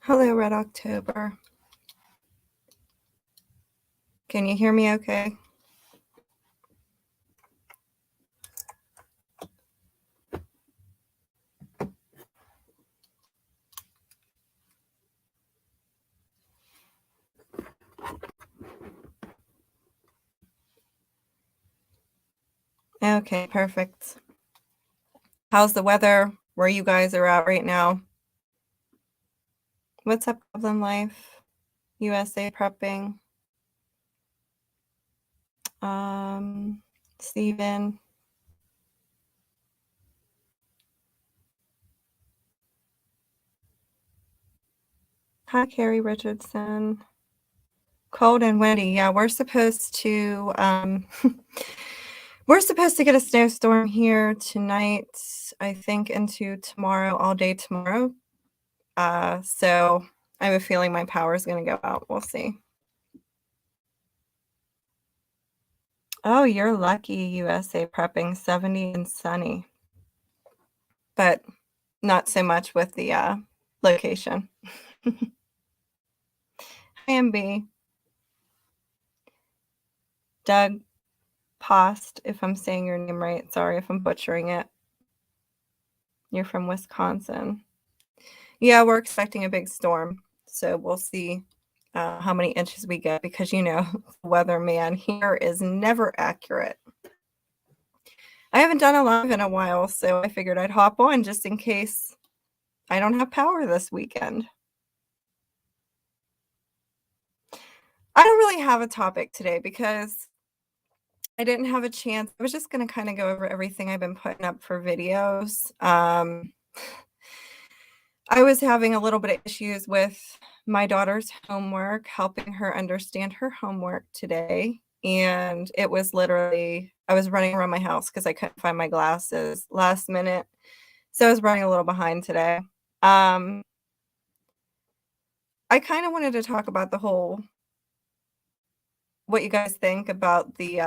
Hello, Red October. Can you hear me okay? Okay, perfect. How's the weather where you guys are at right now? What's up, Goblin Life? USA prepping. Steven. Hi, Carrie Richardson. Cold and windy. Yeah, we're supposed to we're supposed to get a snowstorm here tonight, I think into tomorrow, all day tomorrow. So I have a feeling my power is going to go out. We'll see. Oh, you're lucky, USA prepping 70 and sunny. But not so much with the location. Hi, MB. Doug Post, if I'm saying your name right. Sorry if I'm butchering it. You're from Wisconsin. Yeah, we're expecting a big storm. So we'll see how many inches we get because, you know, weatherman here is never accurate. I haven't done a live in a while, so I figured I'd hop on just in case I don't have power this weekend. I don't really have a topic today because I didn't have a chance. I was just going to kind of go over everything I've been putting up for videos. I was having a little bit of issues with my daughter's homework, helping her understand her homework today. And it was literally, I was running around my house because I couldn't find my glasses last minute. So I was running a little behind today. I kind of wanted to talk about the whole what you guys think about the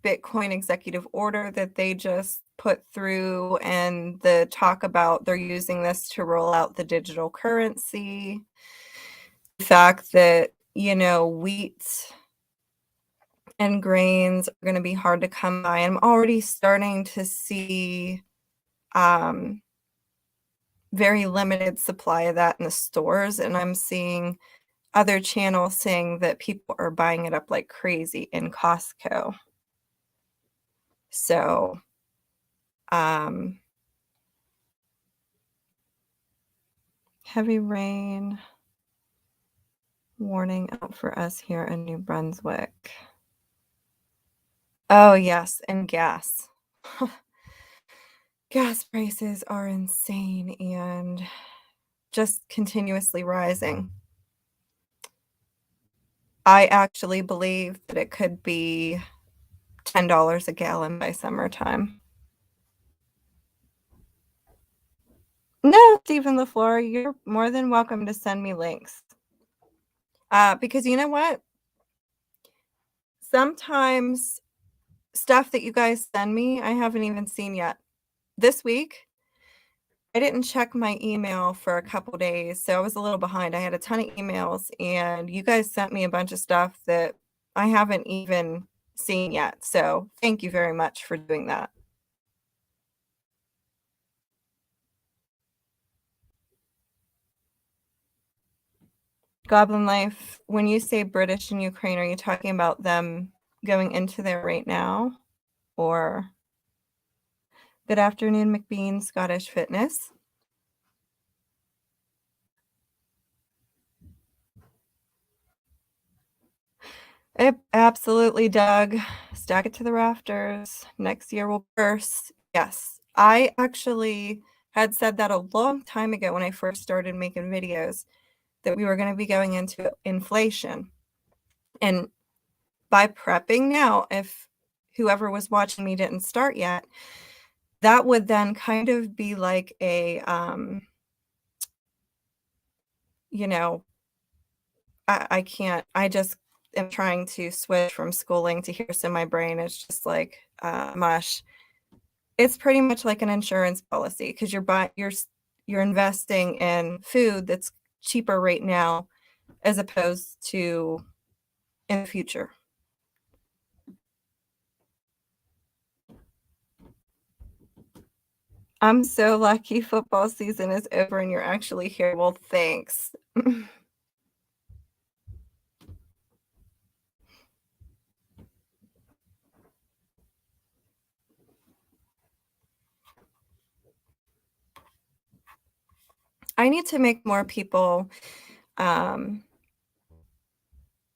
Bitcoin executive order that they just put through and the talk about they're using this to roll out the digital currency. The fact that, you know, wheat and grains are going to be hard to come by. I'm already starting to see very limited supply of that in the stores, and I'm seeing other channels saying that people are buying it up like crazy in Costco. So, heavy rain warning out for us here in New Brunswick. Oh, yes, and gas. Gas prices are insane and just continuously rising. I actually believe that it could be $10 a gallon by summertime. No, Stephen LaFleur, you're more than welcome to send me links. Because you know what? Sometimes stuff that you guys send me, I haven't even seen yet. This week, I didn't check my email for a couple days, so I was a little behind. I had a ton of emails, and you guys sent me a bunch of stuff that I haven't even seen yet. So thank you very much for doing that. Goblin Life, when you say British and Ukraine, are you talking about them going into there right now? Or good afternoon, McBean, Scottish Fitness. Absolutely, Doug. Stack it to the rafters. Next year will burst. Yes, I actually had said that a long time ago when I first started making videos that we were going to be going into inflation. And by prepping now, if whoever was watching me didn't start yet, that would then kind of be like a, you know, I can't, I just am trying to switch from schooling to here. So my brain is just like mush. It's pretty much like an insurance policy because you're investing in food that's cheaper right now as opposed to in the future. I'm so lucky football season is over and you're actually here. Well, thanks. I need to make more people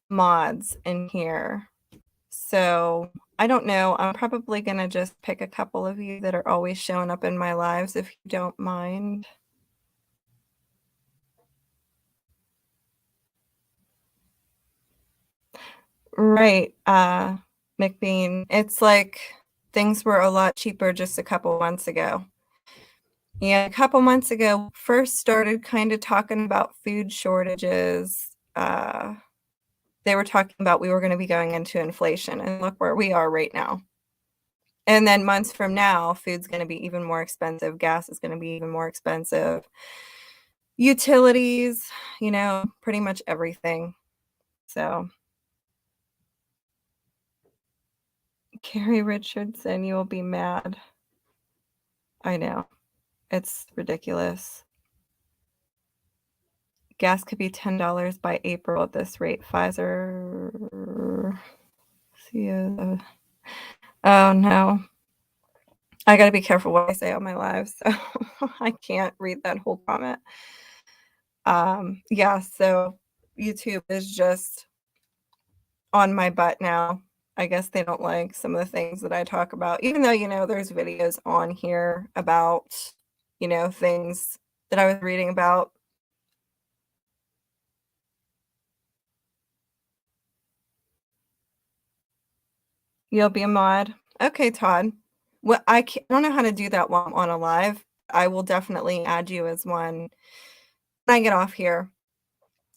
mods in here. So I don't know. I'm probably gonna just pick a couple of you that are always showing up in my lives if you don't mind. Right, McBean. It's like things were a lot cheaper just a couple months ago. Yeah, a couple months ago, first started kind of talking about food shortages. They were talking about we were going to be going into inflation, and look where we are right now. And then months from now, food's going to be even more expensive. Gas is going to be even more expensive. Utilities, pretty much everything. So, Carrie Richardson, you will be mad. I know. It's ridiculous. Gas could be $10 by April at this rate. Pfizer. Oh no. I got to be careful what I say on my live, so I can't read that whole comment. Yeah, so YouTube is just on my butt now. I guess they don't like some of the things that I talk about, even though, there's videos on here about, things that I was reading about. You'll be a mod. Okay, Todd. Well, I don't know how to do that while I'm on a live. I will definitely add you as one when I get off here.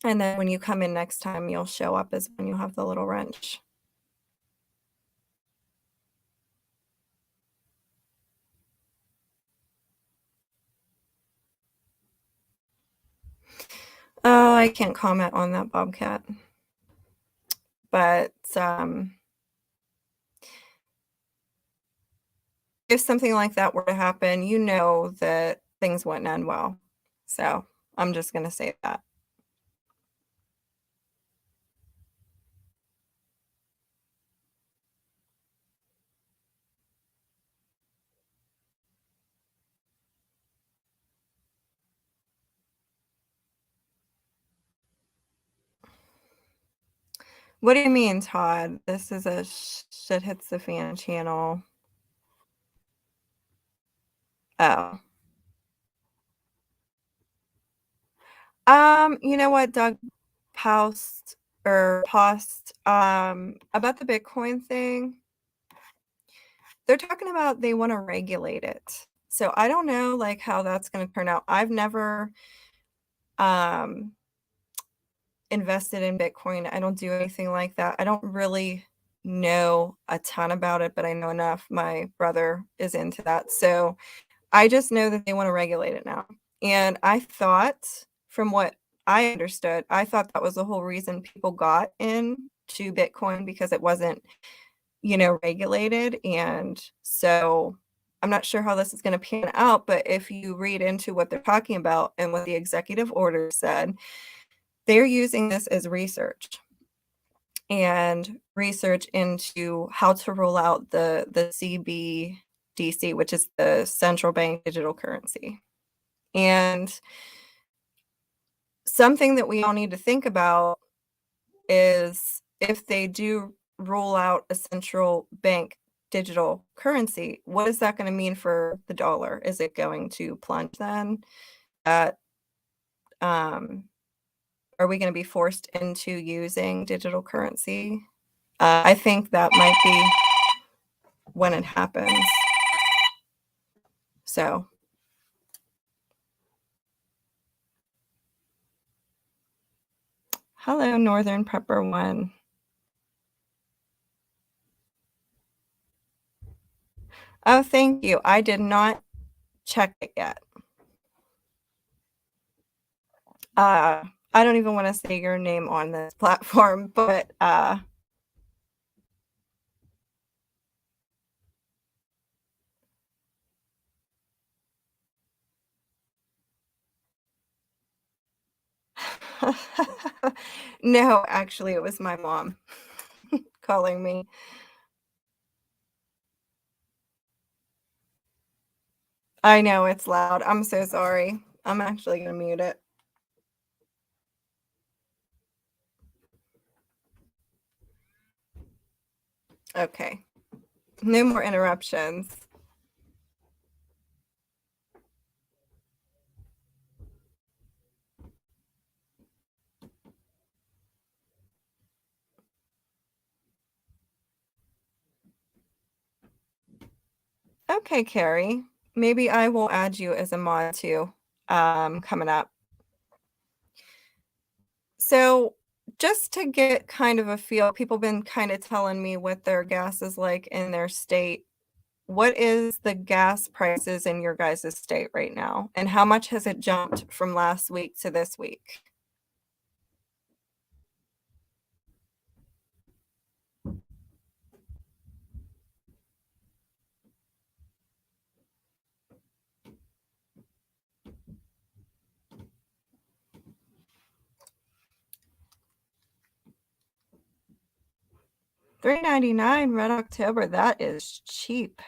And then when you come in next time, you'll show up as when you have the little wrench. Oh, I can't comment on that, Bobcat. But if something like that were to happen, you know that things wouldn't end well. So I'm just going to say that. What do you mean, Todd? This is a shit hits the fan channel. Oh. You know what, Doug Post about the Bitcoin thing. They're talking about they want to regulate it. So I don't know like how that's going to turn out. I've never invested in Bitcoin. I don't do anything like that. I don't really know a ton about it, but I know enough. My brother is into that. So I just know that they want to regulate it now. And I thought, from what I understood, I thought that was the whole reason people got into Bitcoin because it wasn't, regulated. And so I'm not sure how this is going to pan out, but if you read into what they're talking about and what the executive order said, they're using this as research and research into how to roll out the CBDC, which is the central bank digital currency. And something that we all need to think about is if they do roll out a central bank digital currency, what is that going to mean for the dollar? Is it going to plunge then? Are we going to be forced into using digital currency? I think that might be when it happens. So. Hello, Northern Prepper One. Oh, thank you. I did not check it yet. I don't even wanna say your name on this platform, but, no, actually, it was my mom calling me. I know it's loud. I'm so sorry. I'm actually gonna mute it. Okay. No more interruptions. Okay, Carrie. Maybe I will add you as a mod too, coming up. So, just to get kind of a feel, people been kind of telling me what their gas is like in their state. What is the gas prices in your guys' state right now? And how much has it jumped from last week to this week? $3.99 Red October. That is cheap.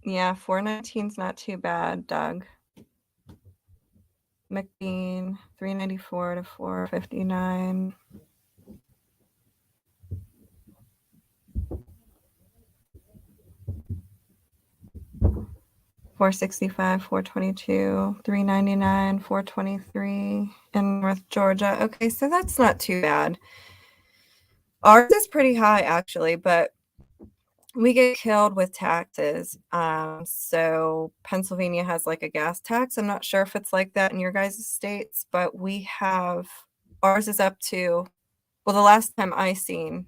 Yeah, 4.19 is not too bad, Doug. McBean, 3.94 to 4.59. 465, 422, 399, 423 in North Georgia. Okay, so that's not too bad. Ours is pretty high actually, but we get killed with taxes. So Pennsylvania has like a gas tax. I'm not sure if it's like that in your guys' states, but we have ours is up to, well, the last time I seen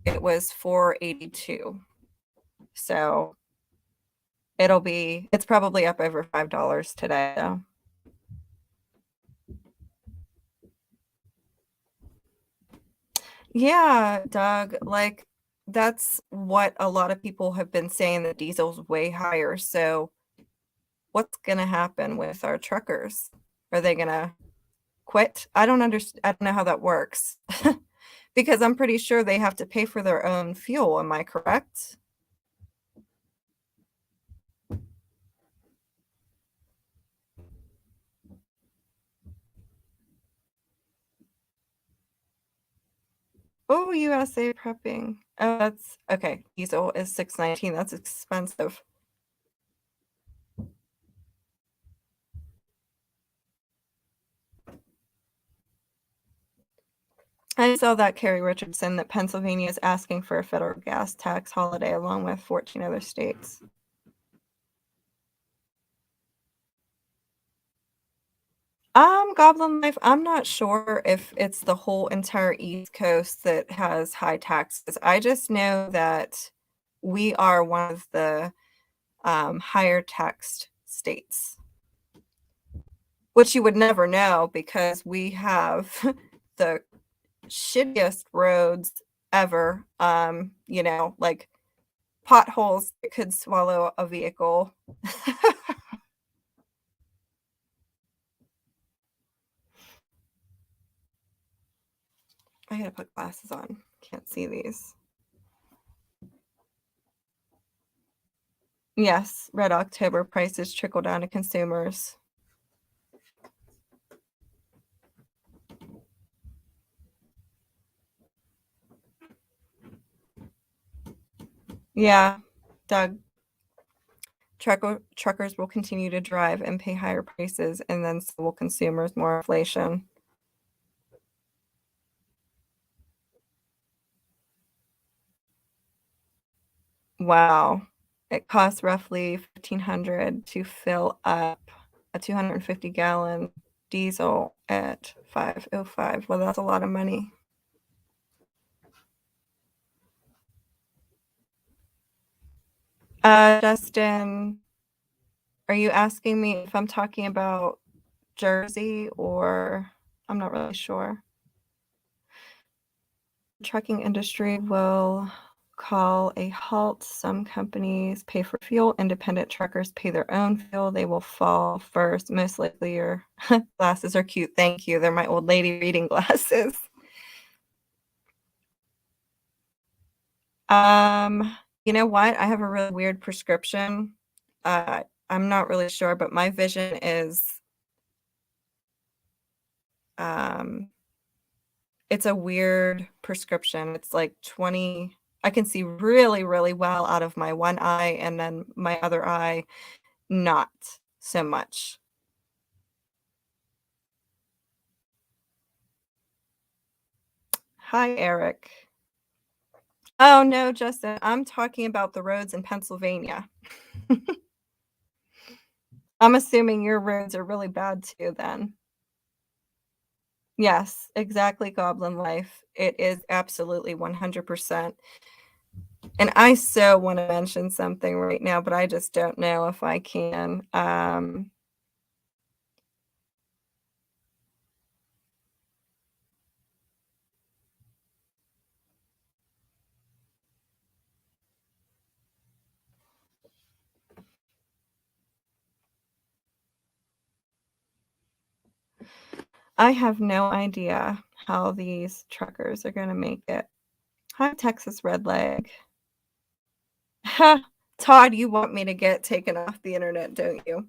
it was 482. So it's probably up over $5 today though. Yeah, Doug, like that's what a lot of people have been saying, that diesel's way higher. So what's gonna happen with our truckers? Are they gonna quit? I don't know how that works. Because I'm pretty sure they have to pay for their own fuel, am I correct? Oh, USA prepping. Oh, that's okay. Diesel is 6.19. That's expensive. I saw that Carrie Richardson, that Pennsylvania is asking for a federal gas tax holiday along with 14 other states. Goblin Life, I'm not sure if it's the whole entire East Coast that has high taxes. I just know that we are one of the higher taxed states, which you would never know because we have the shittiest roads ever. Like potholes that could swallow a vehicle. I gotta put glasses on. Can't see these. Yes, Red October prices trickle down to consumers. Yeah, Doug, truckers will continue to drive and pay higher prices, and then so will consumers, more inflation. Wow. It costs roughly 1,500 to fill up a 250 gallon diesel at 505. Well, that's a lot of money. Justin, are you asking me if I'm talking about Jersey or I'm not really sure. Trucking industry will call a halt. Some companies pay for fuel. Independent truckers pay their own fuel. They will fall first. Most likely your glasses are cute. Thank you. They're my old lady reading glasses. You know what? I have a really weird prescription. I'm not really sure, but my vision is it's a weird prescription. It's like 20. I can see really, really well out of my one eye, and then my other eye, not so much. Hi, Eric. Oh, no, Justin, I'm talking about the roads in Pennsylvania. I'm assuming your roads are really bad too then. Yes, exactly, Goblin Life. It is absolutely 100%. And I so wanna mention something right now, but I just don't know if I can. I have no idea how these truckers are gonna make it. Hi, Texas Redleg. Todd, you want me to get taken off the internet, don't you?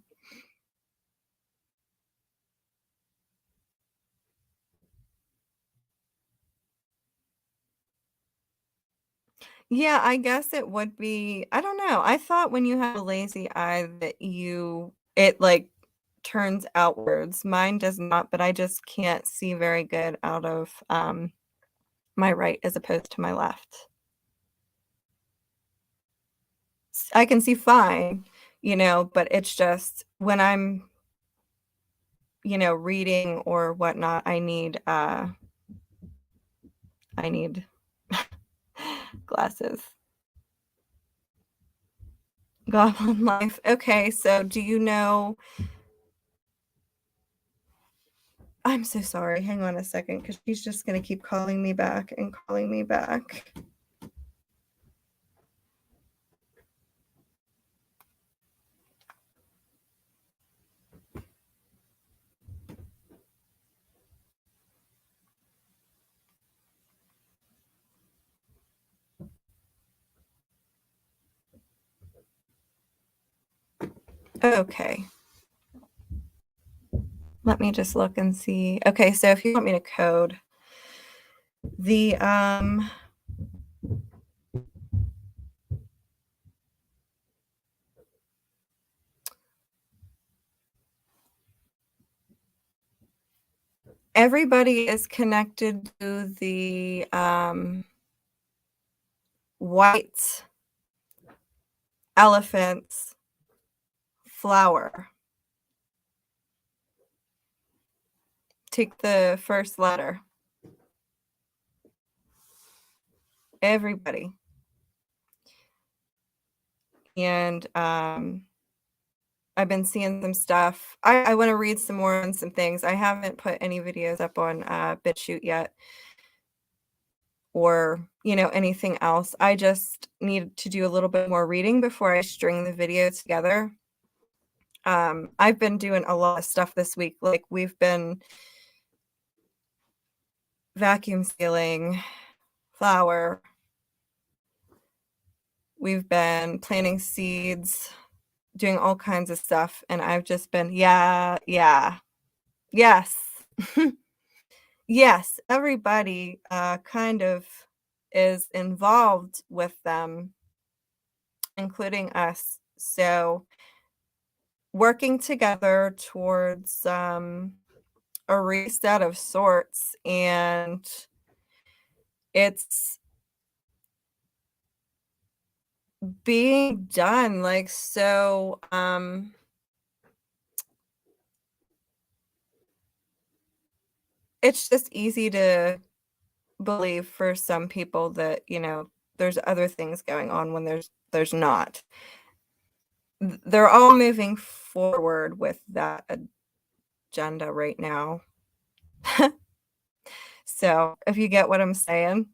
Yeah, I guess it would be I don't know. I thought when you have a lazy eye that it, like, turns outwards. Mine does not, but I just can't see very good out of, my right as opposed to my left. I can see fine, but it's just when I'm, reading or whatnot, I need glasses. Goblin Life. Okay, so do you know I'm so sorry. Hang on a second, because she's just gonna keep calling me back and calling me back. Okay. Let me just look and see. Okay, so if you want me to code the everybody is connected to the white elephant's flower. Take the first letter. Everybody. And I've been seeing some stuff. I want to read some more on some things. I haven't put any videos up on BitChute yet or, anything else. I just need to do a little bit more reading before I string the video together. I've been doing a lot of stuff this week. Like we've been vacuum sealing flour. We've been planting seeds, doing all kinds of stuff. And I've just been, yeah, yes. Yes, everybody kind of is involved with them, including us. So working together towards a reset of sorts, and it's being done like so it's just easy to believe for some people that, there's other things going on when there's not. They're all moving forward with that agenda right now. So, if you get what I'm saying.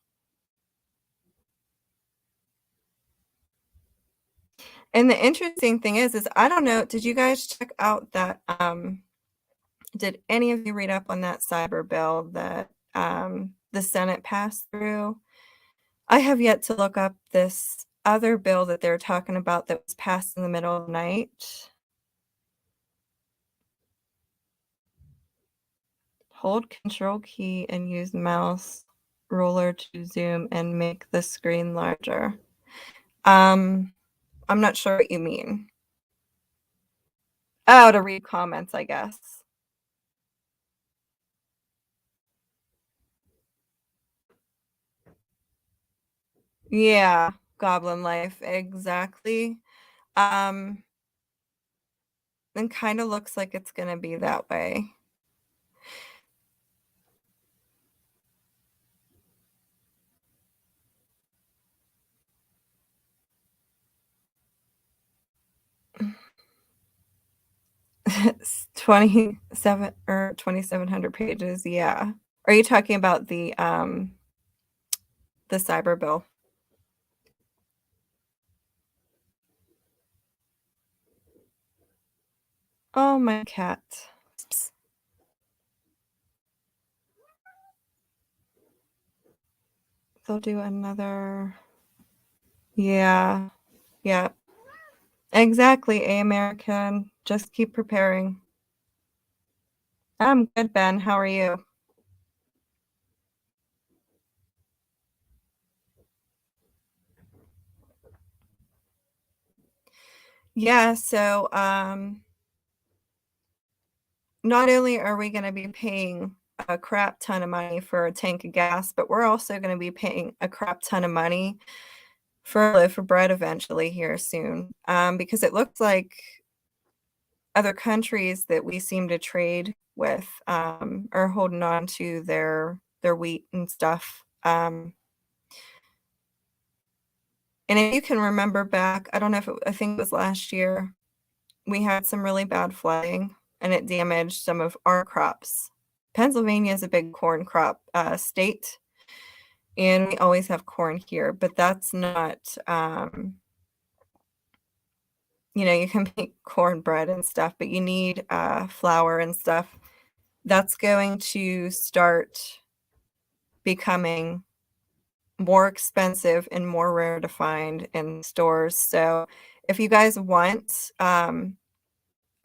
And the interesting thing is I don't know, did you guys check out that, did any of you read up on that cyber bill that, the Senate passed through? I have yet to look up this other bill that they're talking about that was passed in the middle of the night. Hold Control key and use mouse ruler to zoom and make the screen larger. I'm not sure what you mean. Oh, to read comments, I guess. Yeah, Goblin Life, exactly. And kinda looks like it's gonna be that way. It's 27 or 2,700 pages, yeah. Are you talking about the cyber bill? Oh, my cat. Psst. They'll do another. Yeah. Yeah. Exactly, American. Just keep preparing. I'm good, Ben. How are you? Yeah, so, not only are we gonna be paying a crap ton of money for a tank of gas, but we're also gonna be paying a crap ton of money for a loaf of bread eventually here soon, because it looks like other countries that we seem to trade with, are holding on to their wheat and stuff, and if you can remember back, I don't know if I think it was last year, we had some really bad flooding, and it damaged some of our crops. Pennsylvania is a big corn crop, state, and we always have corn here, but that's not, you can make cornbread and stuff, but you need, flour and stuff. That's going to start becoming more expensive and more rare to find in stores, so if you guys want,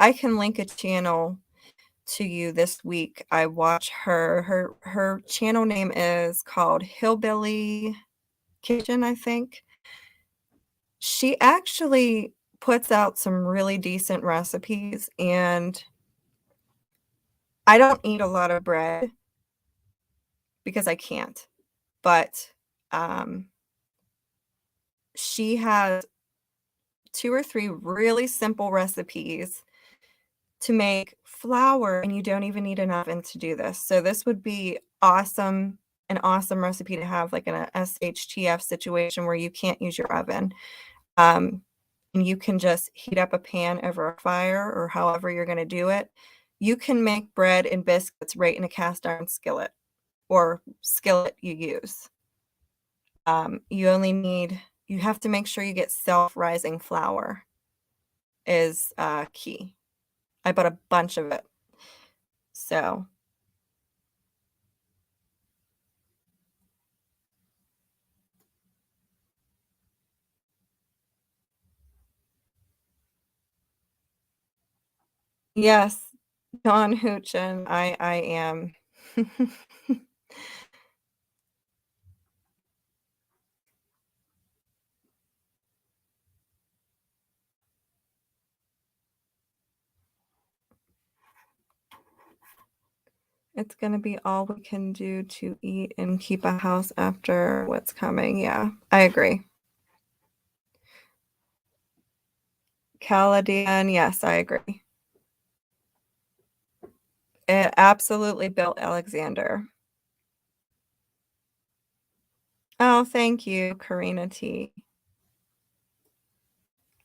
I can link a channel to you this week. I watch her channel name is called Hillbilly Kitchen, I think. She actually puts out some really decent recipes, and I don't eat a lot of bread because I can't, but, um, she has 2 or 3 really simple recipes to make flour, and you don't even need an oven to do this. So this would be an awesome recipe to have, like, in a SHTF situation where you can't use your oven. Um, and you can just heat up a pan over a fire or however you're gonna do it. You can make bread and biscuits right in a cast iron skillet or skillet you use. You have to make sure you get self-rising flour is, key. I bought a bunch of it. So, yes, Don Hootchin, I am. It's gonna be all we can do to eat and keep a house after what's coming, yeah, I agree. Caladan, yes, I agree. It absolutely built Alexander. Oh, thank you, Karina T.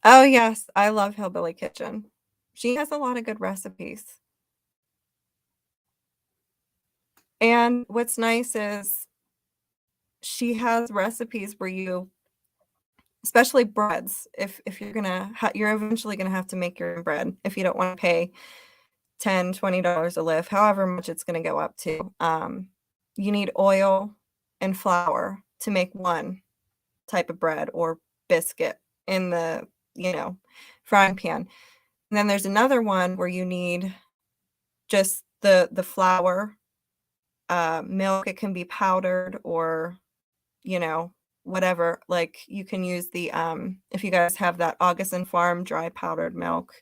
Oh, yes, I love Hillbilly Kitchen. She has a lot of good recipes. And what's nice is she has recipes where you especially breads, if you're gonna you're eventually gonna have to make your own bread if you don't wanna pay $10, $20 a loaf, however much it's gonna go up to. You need oil and flour to make one type of bread or biscuit in the, you know, frying pan. And then there's another one where you need just the flour, milk, it can be powdered or, you know, whatever. Like, you can use the, if you guys have that Augustin Farm dry powdered milk,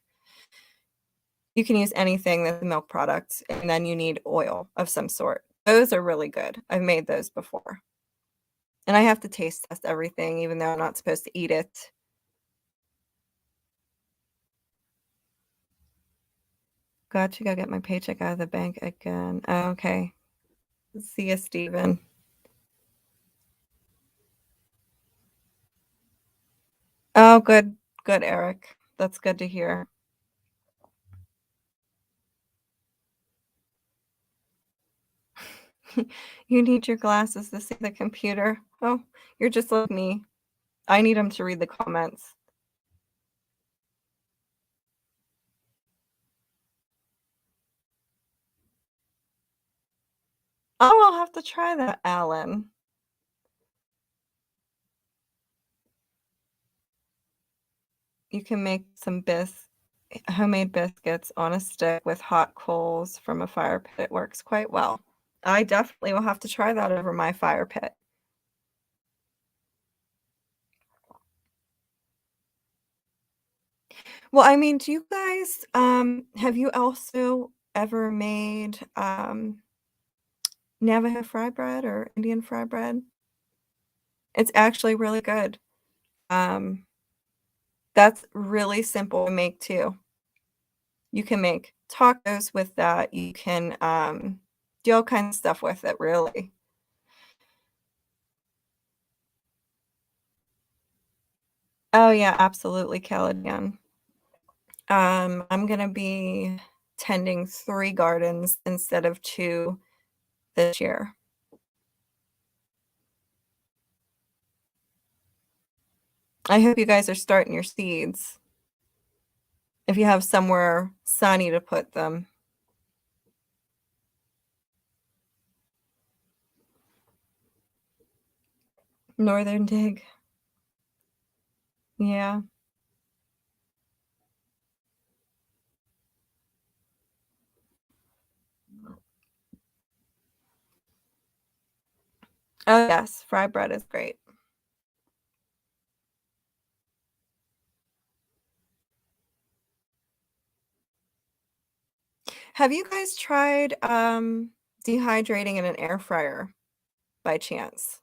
you can use anything that's a milk product, and then you need oil of some sort. Those are really good. I've made those before. And I have to taste test everything even though I'm not supposed to eat it. Got to go get my paycheck out of the bank again. Oh, okay. See ya, Steven. Oh, good. Good, Eric. That's good to hear. You need your glasses to see the computer. Oh, you're just like me. I need them to read the comments. Oh, I'll have to try that, Alan. You can make some homemade biscuits on a stick with hot coals from a fire pit. It works quite well. I definitely will have to try that over my fire pit. Well, I mean, do you guys, have you also ever made, Navajo fry bread or Indian fry bread? It's actually really good. Um, that's really simple to make too. You can make tacos with that. You can, do all kinds of stuff with it, really. Oh, yeah, absolutely, Caladan. I'm gonna be tending 3 gardens instead of 2 this year. I hope you guys are starting your seeds if you have somewhere sunny to put them. Northern dig. Yeah. Oh, yes, fry bread is great. Have you guys tried, dehydrating in an air fryer by chance?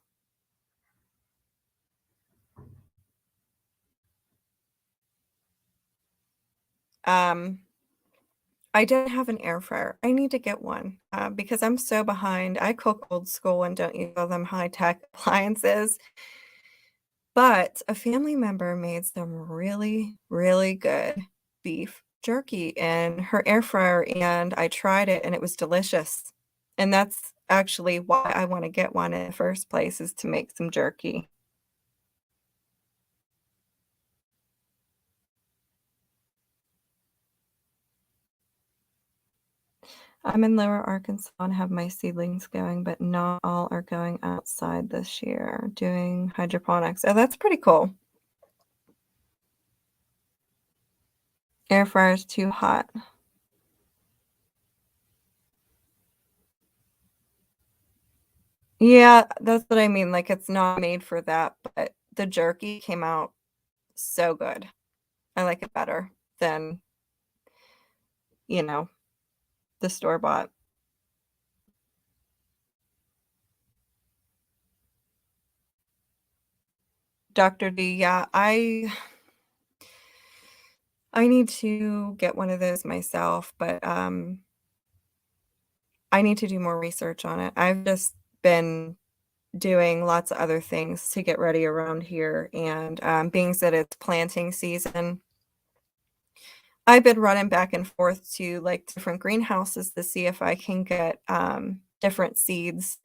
Um, I don't have an air fryer. I need to get one, because I'm so behind. I cook old school and don't use all them high-tech appliances. But a family member made some really, really good beef jerky in her air fryer, and I tried it, and it was delicious. And that's actually why I wanna get one in the first place is to make some jerky. I'm in Lower Arkansas and have my seedlings going, but not all are going outside this year doing hydroponics. Oh, that's pretty cool. Air fryer's too hot. Yeah, that's what I mean, like, it's not made for that, but the jerky came out so good. I like it better than, you know, the store-bought. Dr. D, yeah, I need to get one of those myself, but, I need to do more research on it. I've just been doing lots of other things to get ready around here, and, being that it's planting season, I've been running back and forth to, like, different greenhouses to see if I can get, different seeds.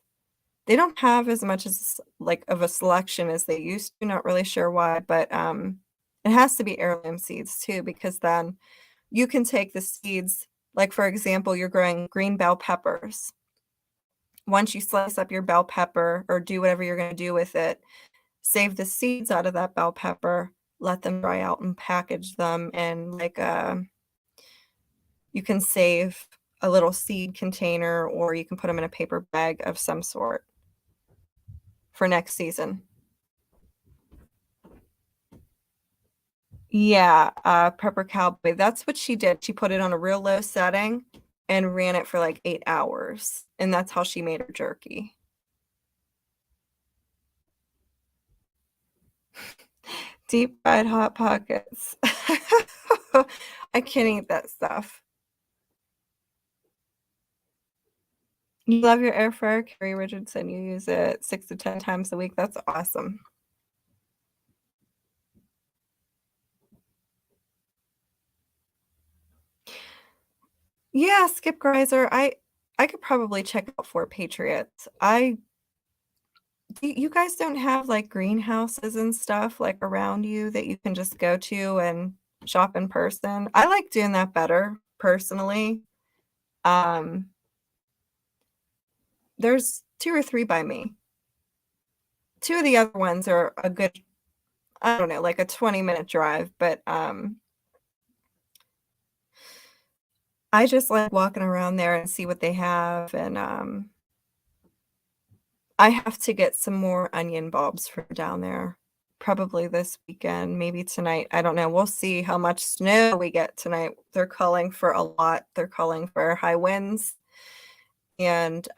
They don't have as much as, like, of a selection as they used to, not really sure why, but, it has to be heirloom seeds too, because then you can take the seeds like, for example, you're growing green bell peppers. Once you slice up your bell pepper or do whatever you're gonna do with it, save the seeds out of that bell pepper, let them dry out and package them in like a you can save a little seed container or you can put them in a paper bag of some sort for next season. Yeah, Pepper Cowboy, that's what she did. She put it on a real low setting and ran it for like 8 hours, and that's how she made her jerky. Deep fried Hot Pockets. I can't eat that stuff. You love your air fryer, Carrie Richardson, you use it 6 to 10 times a week, that's awesome. Yeah, Skip Greiser, I could probably check out Fort Patriots. I you guys don't have, like, greenhouses and stuff, like, around you that you can just go to and shop in person? I like doing that better, personally. Um, there's 2 or 3 by me. 2 of the other ones are a good I don't know, like a 20-minute drive, but, I just like walking around there and see what they have, and, I have to get some more onion bulbs for down there, probably this weekend, maybe tonight, I don't know, we'll see how much snow we get tonight. They're calling for a lot, they're calling for high winds and,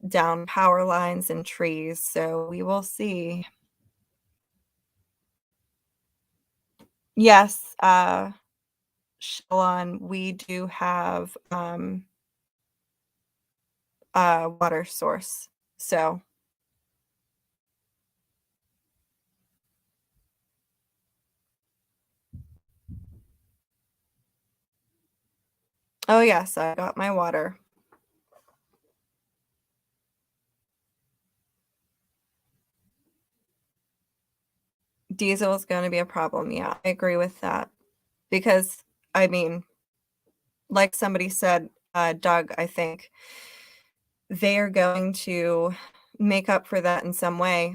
down power lines and trees, so we will see. Yes, Shalon, we do have, a water source, so oh, yes, I got my water. Diesel is gonna be a problem, yeah, I agree with that, because, I mean, like somebody said, Doug, I think, they are going to make up for that in some way,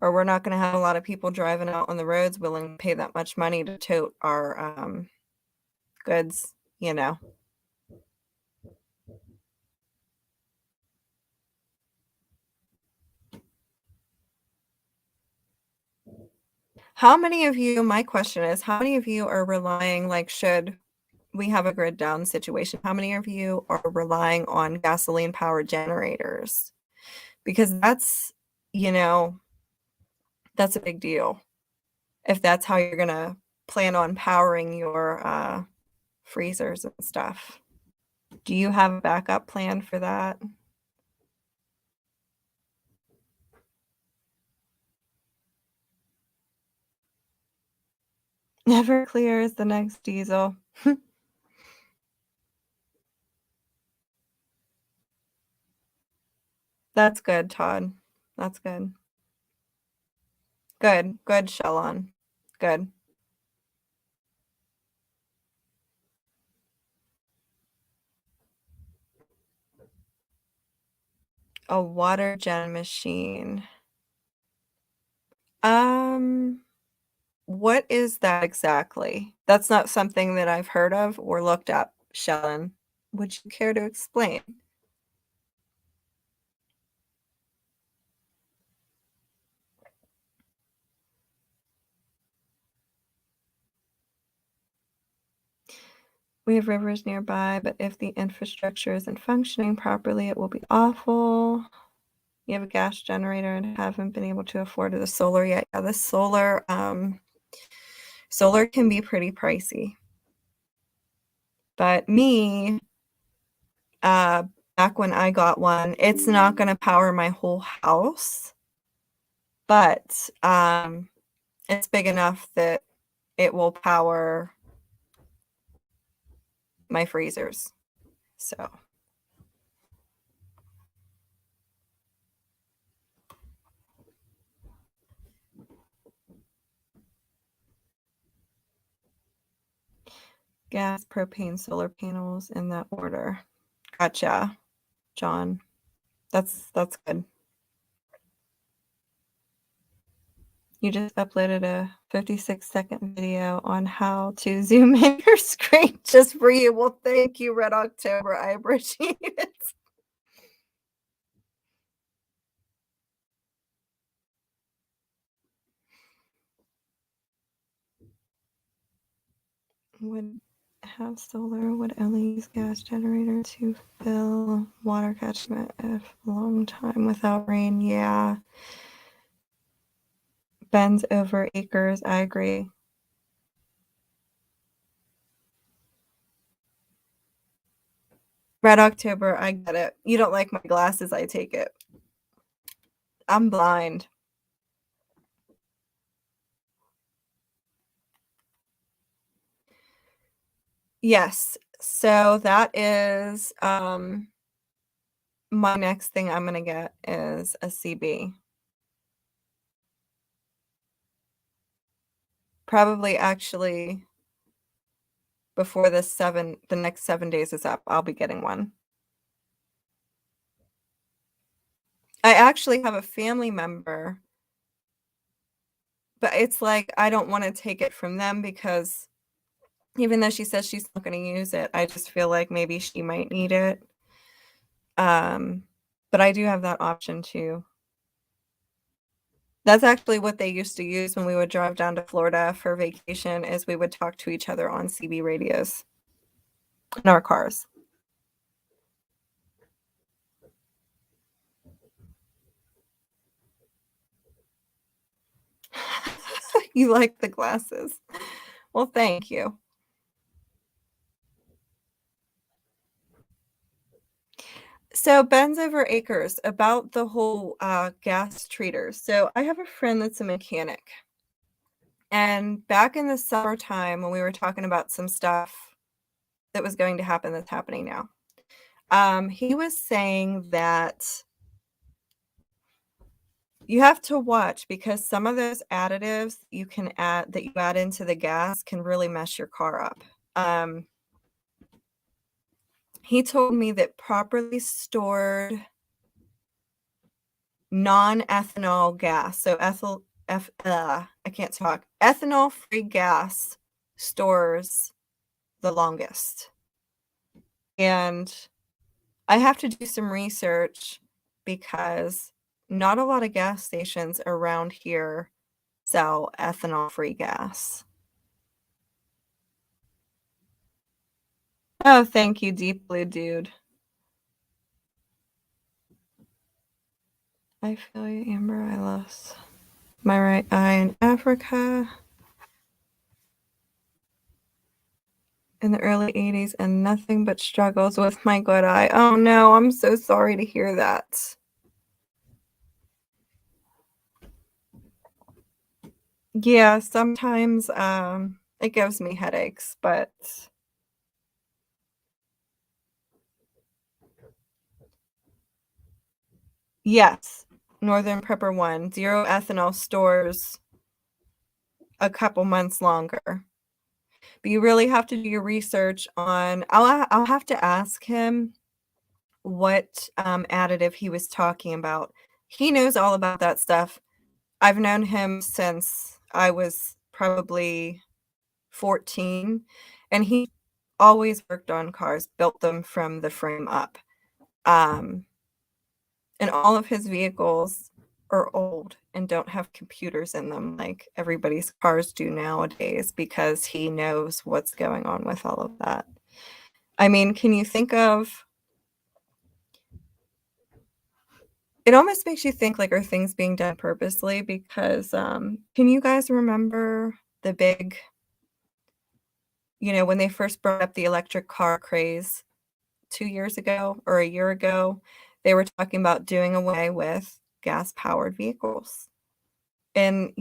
or we're not gonna have a lot of people driving out on the roads willing to pay that much money to tote our, goods, you know? How many of you my question is, how many of you are relying like, should we have a grid down situation, how many of you are relying on gasoline-powered generators? Because that's, you know, that's a big deal. If that's how you're gonna plan on powering your, freezers and stuff. Do you have a backup plan for that? Never clear is the next diesel. That's good, Todd. That's good. Good, good, Shalon. Good. A water gen machine. Um, what is that exactly? That's not something that I've heard of or looked up, Shalon. Would you care to explain? We have rivers nearby, but if the infrastructure isn't functioning properly, it will be awful. You have a gas generator and haven't been able to afford the solar yet. Yeah, the solar can be pretty pricey. But me, back when I got one, it's not gonna power my whole house, but, it's big enough that it will power my freezers, so. Gas, propane, solar panels in that order. Gotcha, John. That's good. You just uploaded a 56-second video on how to zoom in your screen just for you. Well, thank you, Red October. I appreciate it. Would have solar, would only use gas generator to fill water catchment if a long time without rain. Yeah. Bends over acres. I agree. Red October, I get it. You don't like my glasses, I take it. I'm blind. Yes. So that is my next thing I'm gonna get is a CB. Probably actually before the next 7 days is up, I'll be getting one. I actually have a family member, but it's like I don't wanna take it from them because even though she says she's not gonna use it, I just feel like maybe she might need it. But I do have that option too. That's actually what they used to use when we would drive down to Florida for vacation is we would talk to each other on CB radios in our cars. You like the glasses. Well, thank you. So Ben's over acres about the whole gas treaters. So I have a friend that's a mechanic. And back in the summertime when we were talking about some stuff that was going to happen that's happening now, he was saying that you have to watch because some of those additives you can add that you add into the gas can really mess your car up. He told me that properly stored non-ethanol gas, so I can't talk. Ethanol-free gas stores the longest. And I have to do some research because not a lot of gas stations around here sell ethanol-free gas. Oh, thank you, Deep Blue Dude. I feel you, Amber. I lost my right eye in Africa in the early 80s and nothing but struggles with my good eye. Oh no, I'm so sorry to hear that. Yeah, sometimes it gives me headaches, but yes, Northern Prepper 1, 0 ethanol stores a couple months longer. But you really have to do your research on I'll have to ask him what additive he was talking about. He knows all about that stuff. I've known him since I was probably 14, and he always worked on cars, built them from the frame up. And all of his vehicles are old and don't have computers in them like everybody's cars do nowadays because he knows what's going on with all of that. I mean, can you think of it almost makes you think like are things being done purposely because can you guys remember the big when they first brought up the electric car craze 2 years ago or a year ago, they were talking about doing away with gas-powered vehicles. And,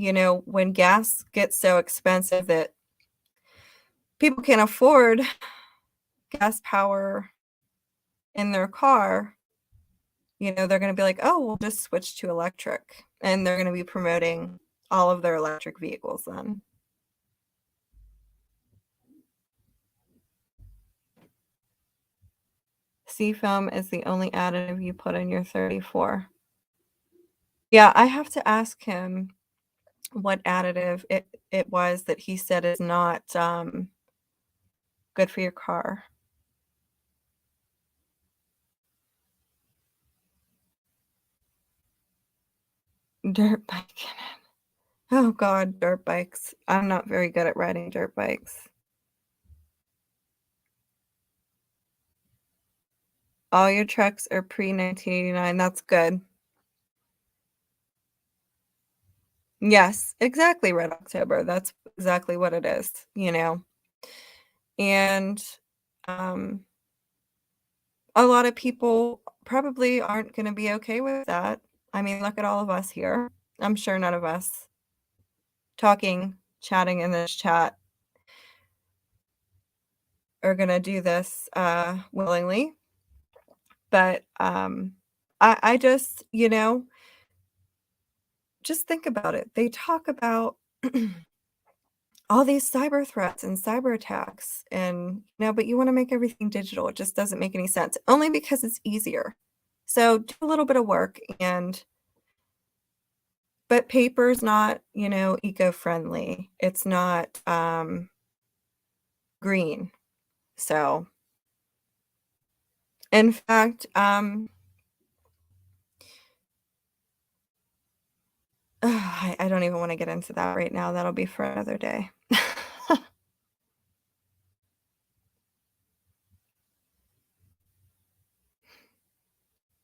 when gas gets so expensive that people can't afford gas power in their car, they're gonna be like, "Oh, we'll just switch to electric." And they're gonna be promoting all of their electric vehicles then. Seafoam is the only additive you put in your 34. Yeah, I have to ask him what additive it was that he said is not, good for your car. Dirt bike in it. Oh god, dirt bikes. I'm not very good at riding dirt bikes. All your trucks are pre-1989, that's good. Yes, exactly, Red October, that's exactly what it is. And, um, a lot of people probably aren't gonna be okay with that. I mean, look at all of us here. I'm sure none of us chatting in this chat are gonna do this, willingly, but, I just just think about it. They talk about all these cyber threats and cyber attacks and but you wanna make everything digital. It just doesn't make any sense, only because it's easier. So do a little bit of work but paper's not, eco-friendly. It's not, green. So, in fact, I don't even wanna get into that right now. That'll be for another day.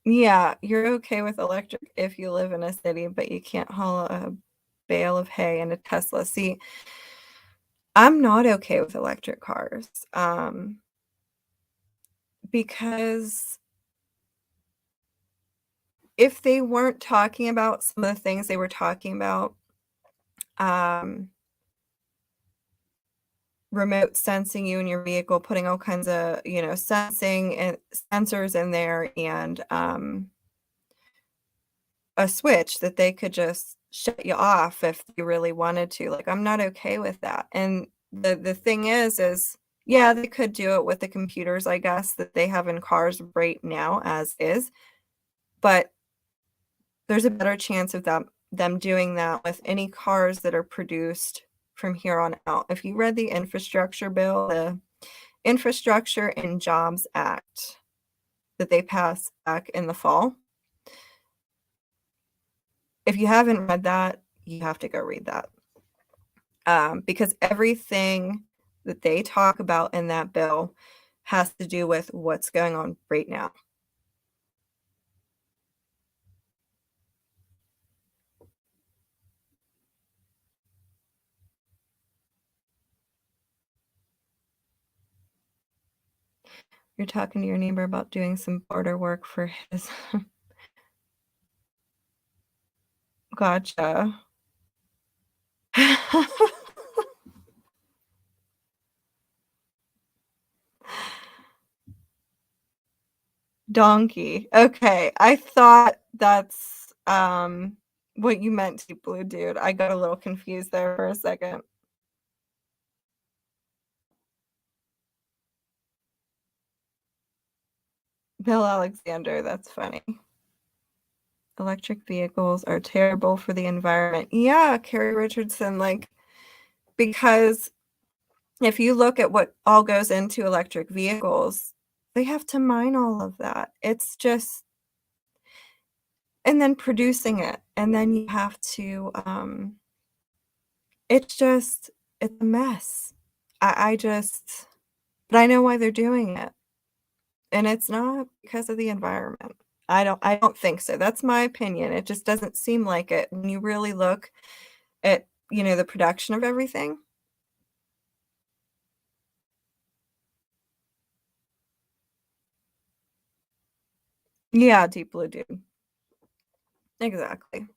Yeah, you're okay with electric if you live in a city, but you can't haul a bale of hay in a Tesla. See, I'm not okay with electric cars, because if they weren't talking about some of the things they were talking about, um, remote sensing you in your vehicle, putting all kinds of, sensing and sensors in there and, a switch that they could just shut you off if you really wanted to. Like, I'm not okay with that. And the thing is, yeah, they could do it with the computers, I guess, that they have in cars right now as is, but there's a better chance of them doing that with any cars that are produced from here on out. If you read the infrastructure bill, the Infrastructure and Jobs Act that they passed back in the fall, if you haven't read that, you have to go read that. Because everything that they talk about in that bill has to do with what's going on right now. You're talking to your neighbor about doing some border work for his Gotcha. Donkey. Okay, I thought that's, what you meant to Blue Dude. I got a little confused there for a second. Bill Alexander, that's funny. Electric vehicles are terrible for the environment. Yeah, Carrie Richardson, because if you look at what all goes into electric vehicles, they have to mine all of that. It's just and then producing it, and then you have to, it's a mess. I just but I know why they're doing it, and it's not because of the environment. I don't think so. That's my opinion. It just doesn't seem like it when you really look at, the production of everything. Yeah, Deep Blue dude. Exactly.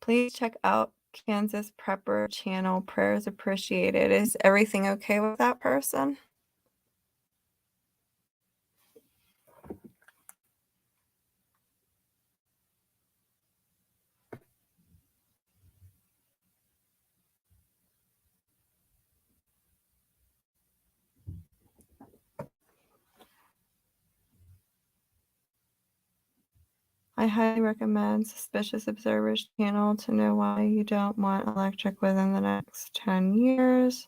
Please check out Kansas Prepper channel. Prayers appreciated. Is everything okay with that person? I highly recommend Suspicious Observers channel to know why you don't want electric within the next 10 years.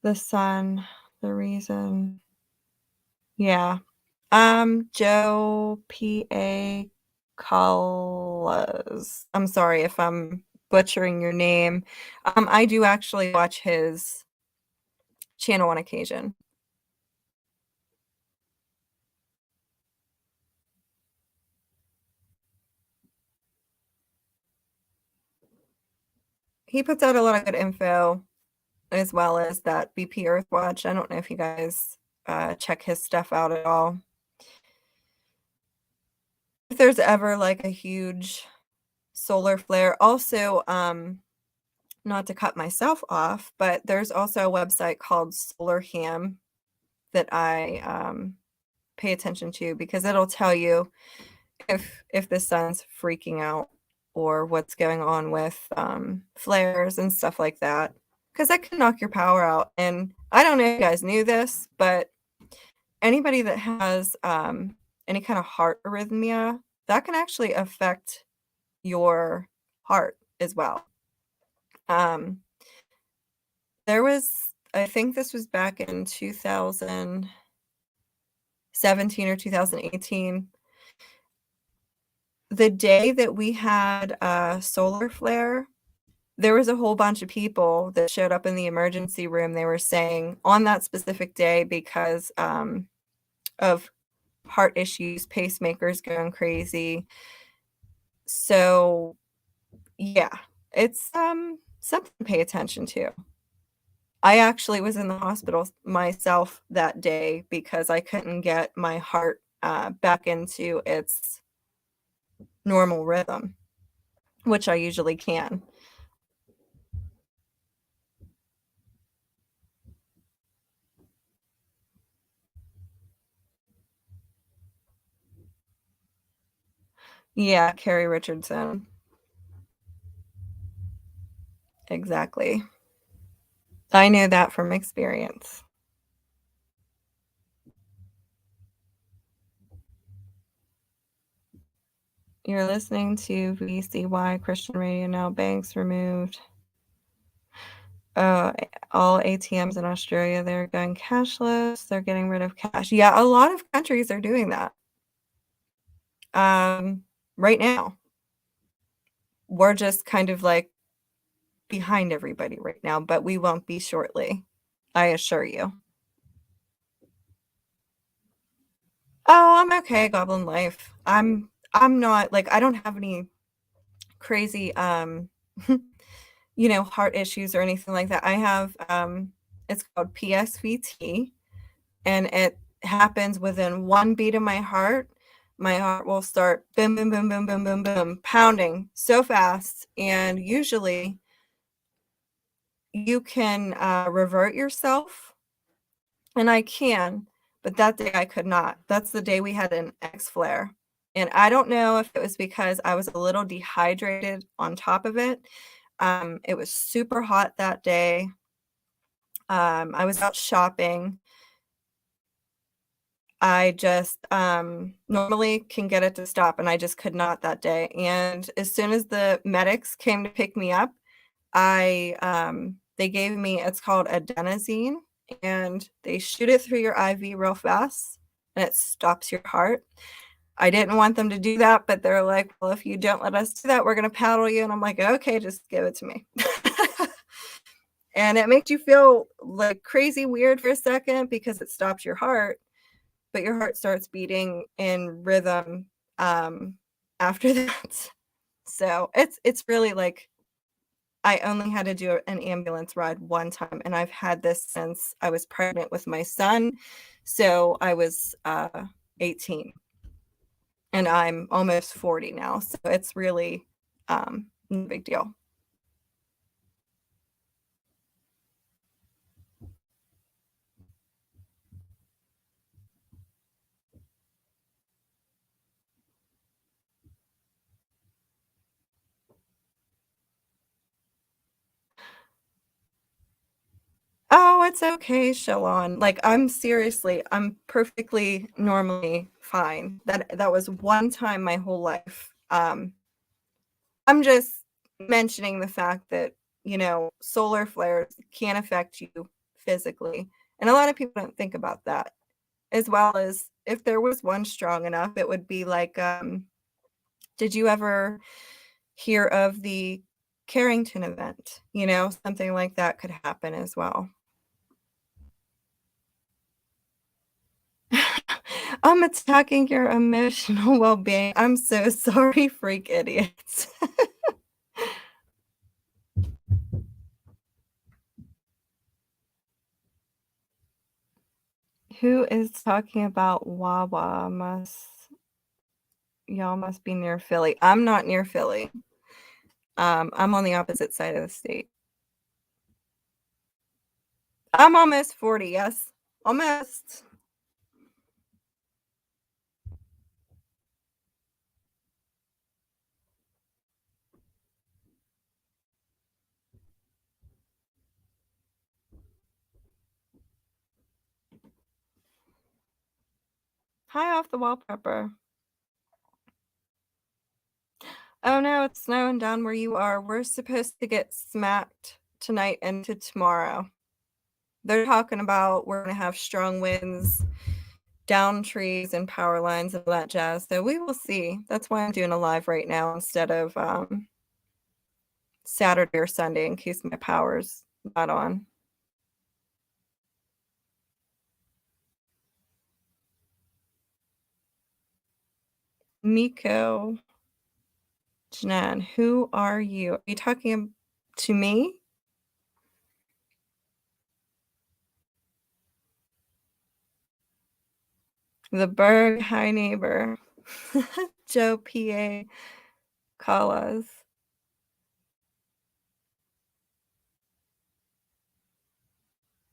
The sun, the reason. Yeah. Joe P.A. Callas. I'm sorry if I'm butchering your name. I do actually watch his channel on occasion. He puts out a lot of good info as well as that BP Earthwatch. I don't know if you guys check his stuff out at all. If there's ever like a huge solar flare, also, not to cut myself off, but there's also a website called Solar Ham that I pay attention to because it'll tell you if the sun's freaking out or what's going on with flares and stuff like that. Because that can knock your power out. And I don't know if you guys knew this, but anybody that has any kind of heart arrhythmia, that can actually affect your heart as well. Um, there was, I think this was back in 2017 or 2018. The day that we had a solar flare, there was a whole bunch of people that showed up in the emergency room. They were saying on that specific day because of heart issues, pacemakers going crazy. So, yeah, it's something to pay attention to. I actually was in the hospital myself that day because I couldn't get my heart back into its normal rhythm, which I usually can. Yeah, Carrie Richardson. Exactly. I know that from experience. You're listening to VCY Christian Radio now. Banks removed. Uh, all ATMs in Australia, they're going cashless. They're getting rid of cash. Yeah, a lot of countries are doing that. Right now. We're just kind of like behind everybody right now, but we won't be shortly. I assure you. Oh, I'm okay, Goblin Life. I'm not like I don't have any crazy heart issues or anything like that. I have it's called PSVT and it happens within one beat of my heart. My heart will start boom boom boom boom boom boom boom pounding so fast and usually you can revert yourself and I can, but that day I could not. That's the day we had an X flare. And I don't know if it was because I was a little dehydrated on top of it. It was super hot that day. I was out shopping. I just normally can get it to stop, and I just could not that day. And as soon as the medics came to pick me up, they gave me it's called adenosine, and they shoot it through your IV real fast, and it stops your heart. I didn't want them to do that, but they're like, "Well, if you don't let us do that, we're gonna paddle you." And I'm like, "Okay, just give it to me." And it makes you feel like crazy weird for a second because it stops your heart, but your heart starts beating in rhythm after that. So it's really like I only had to do an ambulance ride one time, and I've had this since I was pregnant with my son. So I was 18, and I'm almost 40 now. So it's really no big deal. Oh, it's okay, Shalon. Like, I'm perfectly normally fine. That was one time my whole life. I'm just mentioning the fact that, solar flares can affect you physically. And a lot of people don't think about that. As well as if there was one strong enough, it would be like, did you ever hear of the Carrington event? Something like that could happen as well. I'm attacking your emotional well-being. I'm so sorry, freak idiots. Who is talking about Wawa? Y'all must be near Philly. I'm not near Philly. I'm on the opposite side of the state. I'm almost 40, yes. Almost. Hi, off the wall prepper. Oh no, it's snowing down where you are. We're supposed to get smacked tonight into tomorrow. They're talking about we're going to have strong winds, down trees and power lines and all that jazz. So we will see. That's why I'm doing a live right now instead of Saturday or Sunday in case my power's not on. Miko, Janan, who are you? Are you talking to me? The Berg High Neighbor. Joe P.A. Callas.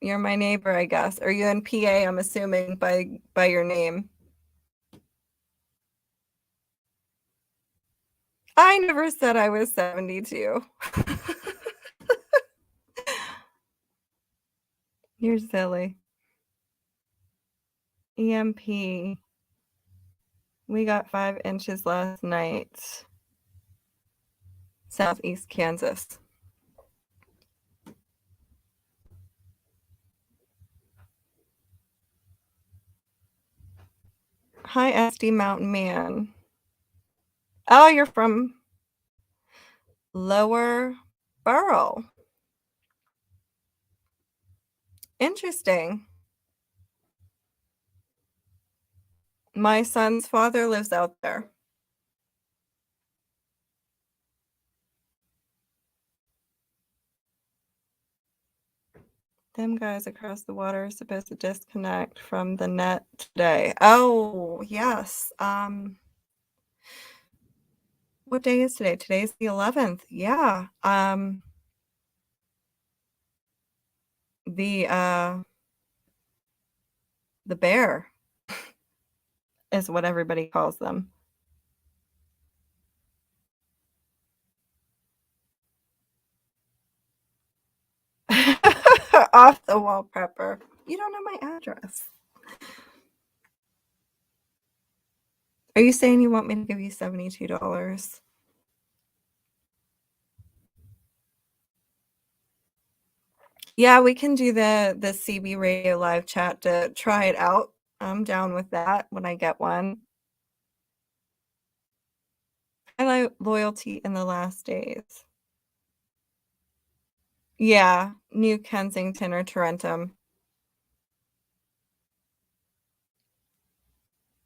You're my neighbor, I guess. Are you in PA? I'm assuming by your name. I never said I was 72. You're silly. EMP. We got 5 inches last night. Southeast Kansas. Hi, SD Mountain Man. Oh, you're from Lower Borough. Interesting. My son's father lives out there. Them guys across the water are supposed to disconnect from the net today. Oh, yes. What day is today? Today's the 11th. Yeah. The bear is what everybody calls them. Off the wall prepper. You don't know my address. Are you saying you want me to give you $72? Yeah, we can do the CB radio live chat to try it out. I'm down with that when I get one. I like Loyalty in the Last Days. Yeah, New Kensington or Tarentum.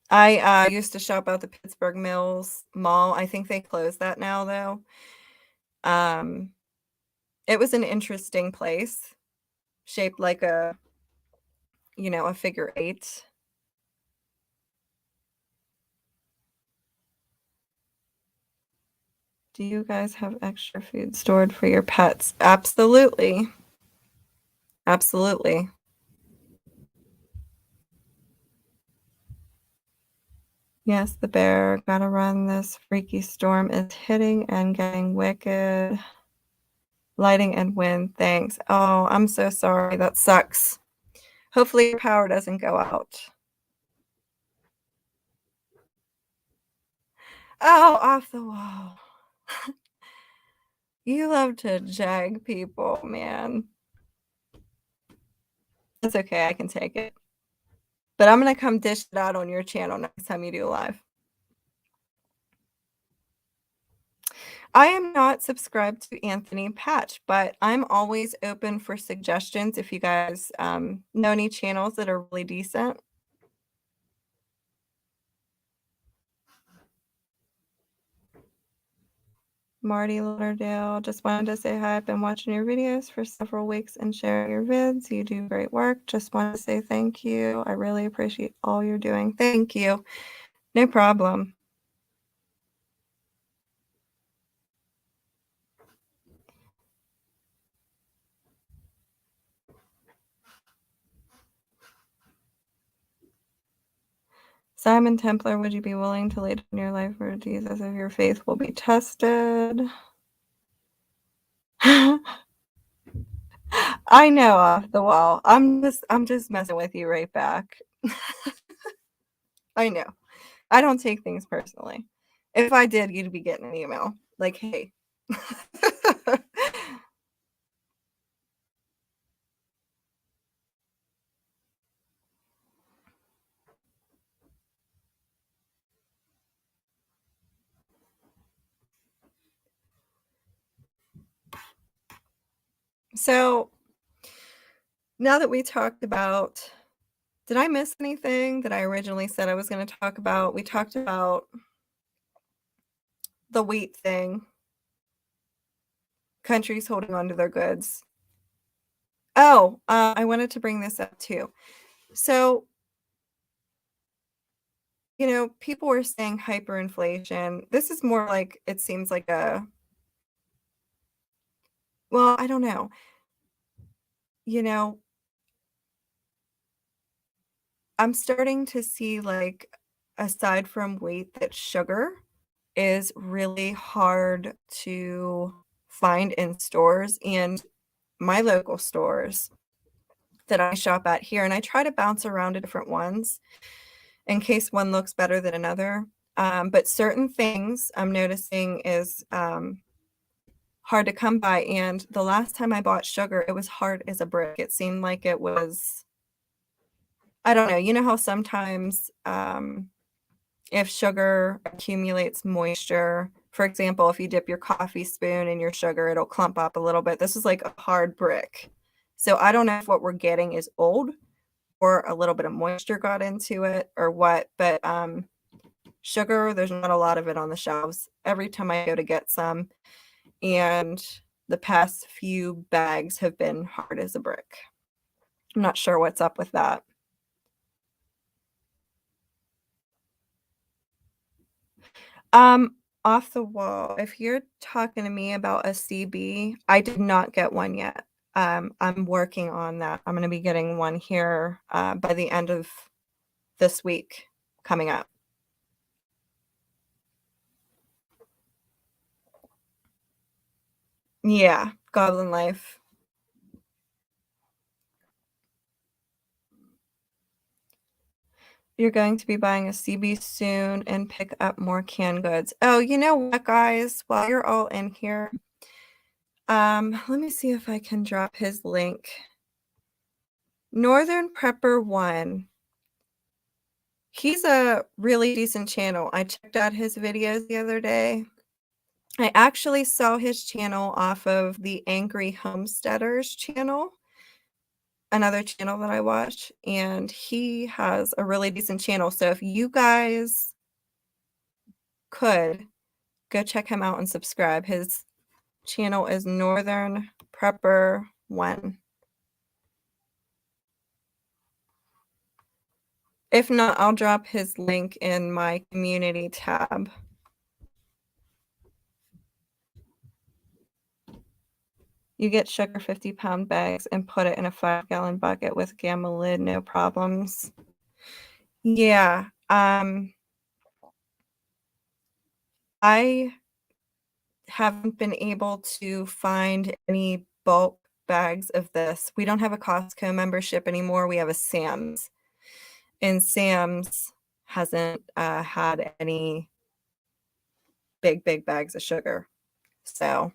I used to shop at the Pittsburgh Mills Mall. I think they closed that now though. It was an interesting place, shaped like a, a figure eight. Do you guys have extra food stored for your pets? Absolutely. Absolutely. Yes, the bear. Gotta run. This freaky storm is hitting and getting wicked. Lighting and wind. Thanks. Oh, I'm so sorry. That sucks. Hopefully your power doesn't go out. Oh, off the wall. You love to jag people, man. It's okay. I can take it. But I'm going to come dish it out on your channel next time you do a live. I am not subscribed to Anthony Patch, but I'm always open for suggestions if you guys know any channels that are really decent. Marty Lauderdale, just wanted to say hi. I've been watching your videos for several weeks and sharing your vids. You do great work. Just want to say thank you. I really appreciate all you're doing. Thank you. No problem. Simon Templar, would you be willing to lay down your life for Jesus if your faith will be tested? I know, off the wall. I'm just messing with you right back. I know. I don't take things personally. If I did, you'd be getting an email like, hey. So now that we talked about, did I miss anything that I originally said I was going to talk about? We talked about the wheat thing, countries holding on to their goods. Oh, I wanted to bring this up too. So, people were saying hyperinflation. This is more like, it seems like well, I don't know. I'm starting to see, like, aside from wheat, that sugar is really hard to find in stores, and my local stores that I shop at here, and I try to bounce around to different ones in case one looks better than another. But certain things I'm noticing is hard to come by. And the last time I bought sugar, it was hard as a brick. It seemed like it was, I don't know. You know how sometimes if sugar accumulates moisture, for example, if you dip your coffee spoon in your sugar, it'll clump up a little bit. This is like a hard brick. So I don't know if what we're getting is old or a little bit of moisture got into it or what, but sugar, there's not a lot of it on the shelves every time I go to get some. And the past few bags have been hard as a brick. I'm not sure what's up with that. Off the wall, if you're talking to me about a CB, I did not get one yet. I'm working on that. I'm going to be getting one here by the end of this week coming up. Yeah, Goblin Life. You're going to be buying a CB soon and pick up more canned goods. Oh, you know what, guys? While you're all in here, let me see if I can drop his link. Northern Prepper 1. He's a really decent channel. I checked out his videos the other day. I actually saw his channel off of the Angry Homesteaders channel, another channel that I watch, and he has a really decent channel. So if you guys could go check him out and subscribe. His channel is Northern Prepper 1. If not, I'll drop his link in my community tab. You get sugar 50-pound bags and put it in a 5-gallon bucket with gamma lid, no problems. Yeah, I haven't been able to find any bulk bags of this. We don't have a Costco membership anymore. We have a Sam's. And Sam's hasn't had any big bags of sugar. So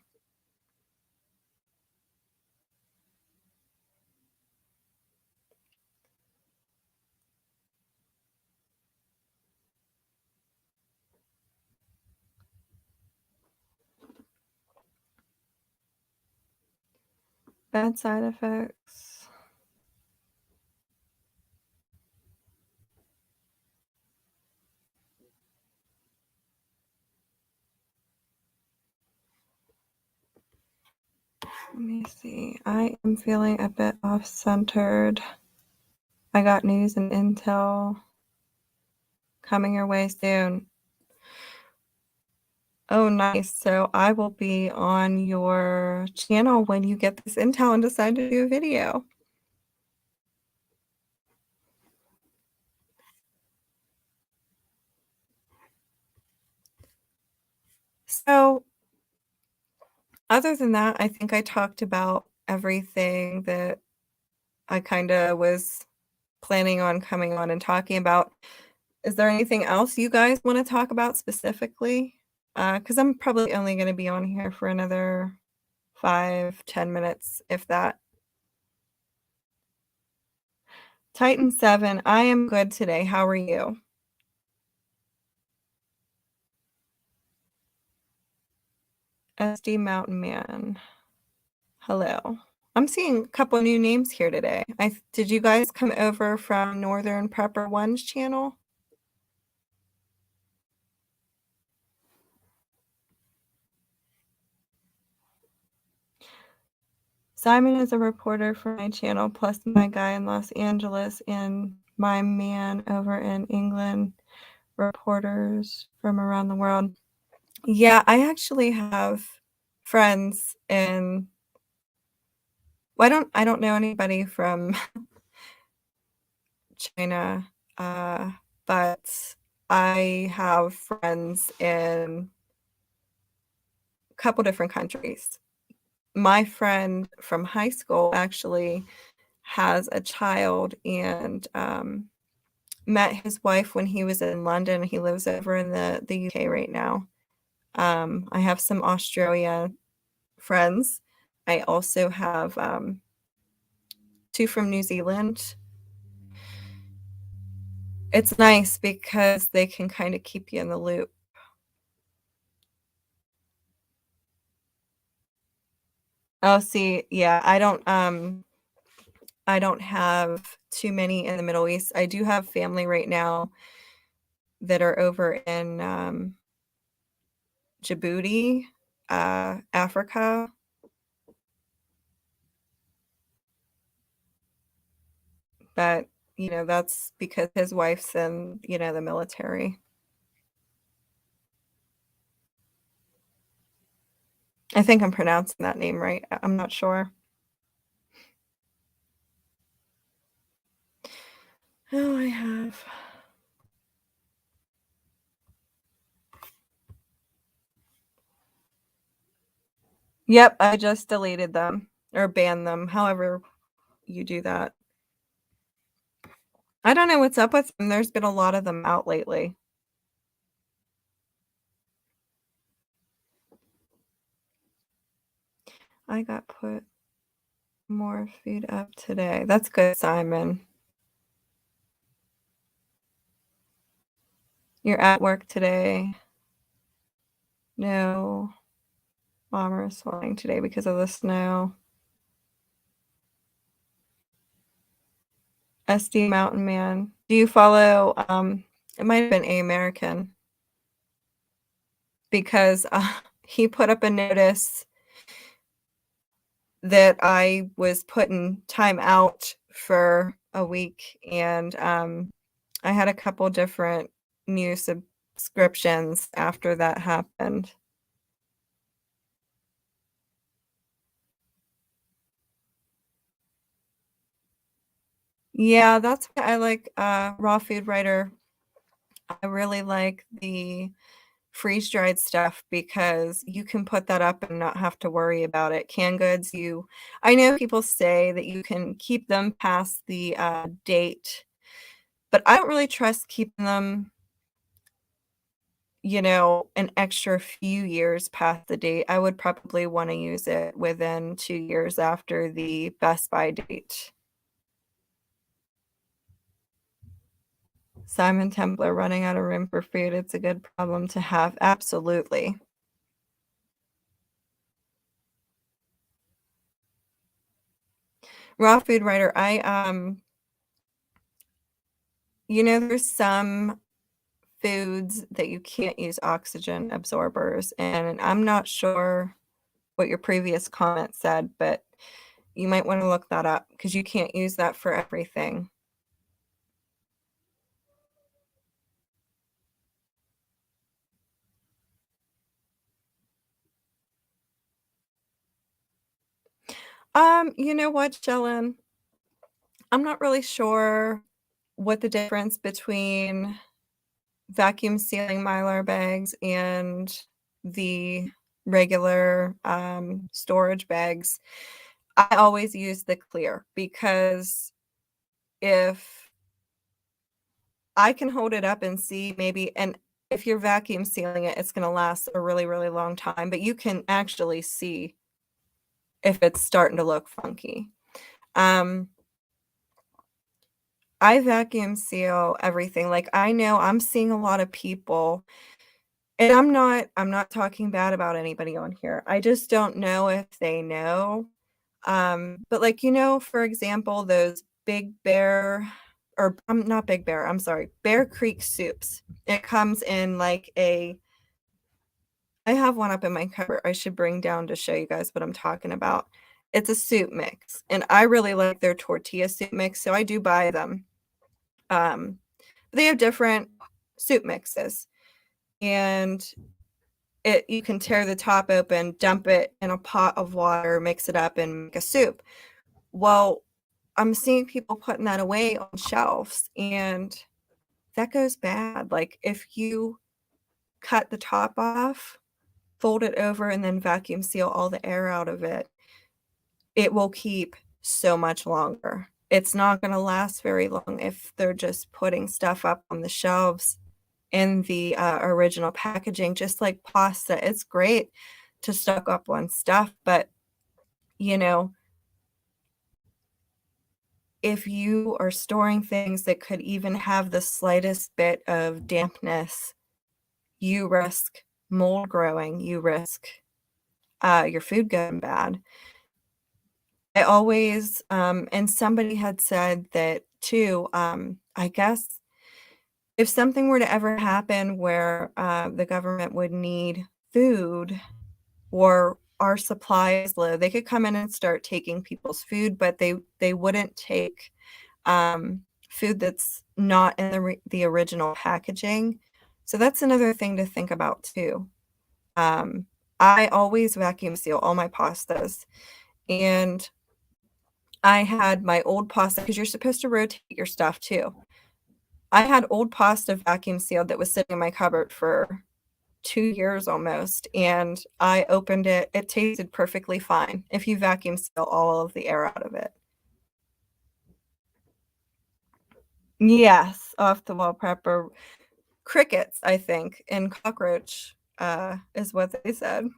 bad side effects. Let me see. I am feeling a bit off-centered. I got news and intel coming your way soon. Oh, nice. So I will be on your channel when you get this intel and decide to do a video. So other than that, I think I talked about everything that I kinda was planning on coming on and talking about. Is there anything else you guys wanna talk about specifically? Because I'm probably only gonna be on here for another 5, 10 minutes, if that. Titan 7, I am good today. How are you? SD Mountain Man. Hello. I'm seeing a couple new names here today. Did you guys come over from Northern Prepper 1's channel? Simon is a reporter for my channel, plus my guy in Los Angeles and my man over in England, reporters from around the world. Yeah, I actually have friends in well, I don't know anybody from China, but I have friends in a couple different countries. My friend from high school actually has a child and met his wife when he was in London. He lives over in the UK right now. I have some Australia friends. I also have 2 from New Zealand. It's nice because they can kind of keep you in the loop. Oh, see, yeah, I don't have too many in the Middle East. I do have family right now that are over in Djibouti, Africa. But, that's because his wife's in, the military. I think I'm pronouncing that name right. I'm not sure. Oh, I have. Yep, I just deleted them or banned them, however you do that. I don't know what's up with them. There's been a lot of them out lately. I got put more feed up today. That's good, Simon. You're at work today. No. Bomber is flying today because of the snow. SD Mountain Man. Do you follow, it might have been A American because he put up a notice that I was putting time out for a week, and, I had a couple different new subscriptions after that happened. Yeah, that's why I like, Raw Food Writer. I really like the freeze-dried stuff because you can put that up and not have to worry about it. Canned goods, you I know people say that you can keep them past the, date, but I don't really trust keeping them, an extra few years past the date. I would probably wanna use it within 2 years after the Best By date. Simon Templar running out of room for food, it's a good problem to have, absolutely. Raw Food Writer, there's some foods that you can't use oxygen absorbers, and I'm not sure what your previous comment said, but you might wanna look that up because you can't use that for everything. You know what, Jellen? I'm not really sure what the difference between vacuum sealing Mylar bags and the regular, storage bags. I always use the clear because if I can hold it up and see maybe and if you're vacuum sealing it, it's gonna last a really, really long time, but you can actually see if it's starting to look funky. Um, I vacuum seal everything, like, I know I'm seeing a lot of people and I'm not talking bad about anybody on here, I just don't know if they know. But, like, for example, those Big Bear or not Big Bear, I'm sorry, Bear Creek soups. It comes in like a I have one up in my cupboard I should bring down to show you guys what I'm talking about. It's a soup mix, and I really like their tortilla soup mix, so I do buy them. Um, they have different soup mixes, and you can tear the top open, dump it in a pot of water, mix it up, and make a soup. Well, I'm seeing people putting that away on shelves, and that goes bad. Like, if you cut the top off, fold it over, and then vacuum seal all the air out of it, it will keep so much longer. It's not gonna last very long if they're just putting stuff up on the shelves in the, original packaging, just like pasta. It's great to stock up on stuff, but, you know, if you are storing things that could even have the slightest bit of dampness, you risk mold growing, you risk, your food going bad. I always, and somebody had said that too, I guess if something were to ever happen where, the government would need food or our supply is low, they could come in and start taking people's food, but they wouldn't take, food that's not in the original packaging. So that's another thing to think about too. Um, I always vacuum seal all my pastas, and I had my old pasta because 'cause you're supposed to rotate your stuff too. I had old pasta vacuum sealed that was sitting in my cupboard for 2 years almost, and I opened it, it tasted perfectly fine if you vacuum seal all of the air out of it. Yes, off the wall prepper. Crickets, I think, and cockroach, is what they said.